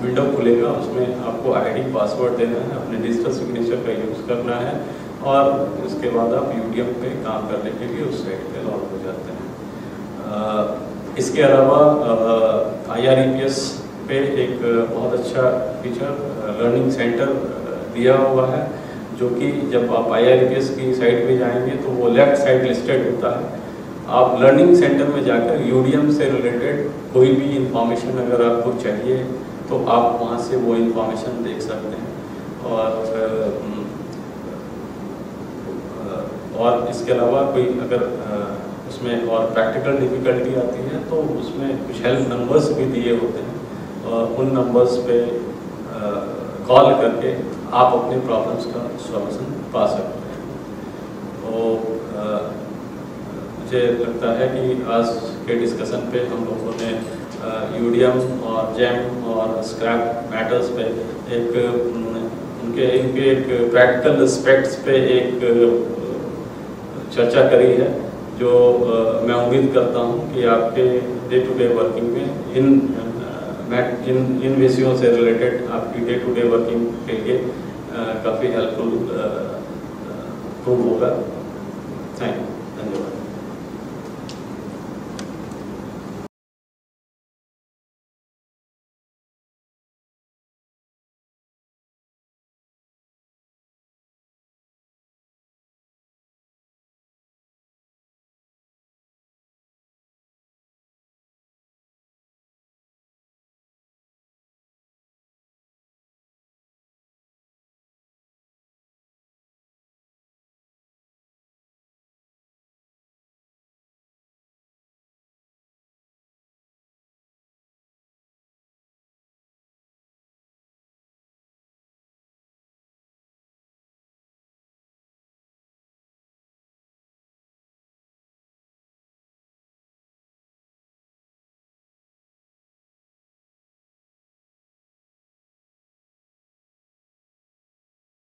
विंडो खुलेगा उसमें आपको आईडी पासवर्ड देना है, अपने डिजिटल सिग्नेचर का यूज़ करना है, और इसके बाद आप यूडीएम पे काम करने के लिए उस साइट पे लॉग हो जाते हैं। इसके अलावा IREPS पे एक बहुत अच्छा फीचर लर्निंग सेंटर दिया हुआ है, जो कि जब आप IREPS की साइट पे जाएंगे तो वो लेफ्ट साइड लिस्टेड होता है। आप लर्निंग सेंटर में जाकर यूडीएम से रिलेटेड कोई भी इंफॉर्मेशन अगर आपको चाहिए तो आप वहाँ से वो इंफॉर्मेशन देख सकते हैं। और इसके अलावा कोई अगर उसमें और प्रैक्टिकल डिफ़िकल्टी आती है तो उसमें कुछ हेल्प नंबर्स भी दिए होते हैं, और उन नंबर्स पे कॉल करके आप अपने प्रॉब्लम्स का सॉल्यूशन पा सकते हैं। तो मुझे लगता है कि आज के डिस्कशन पे हम लोगों ने यूडीएम और जेम और स्क्रैप मैटर्स पे इनके एक प्रैक्टिकल एस्पेक्ट्स पे एक चर्चा करी है, जो मैं उम्मीद करता हूँ कि आपके डे टू डे वर्किंग में इन विषयों से रिलेटेड आपकी डे टू डे वर्किंग के लिए काफ़ी हेल्पफुल प्रूव होगा।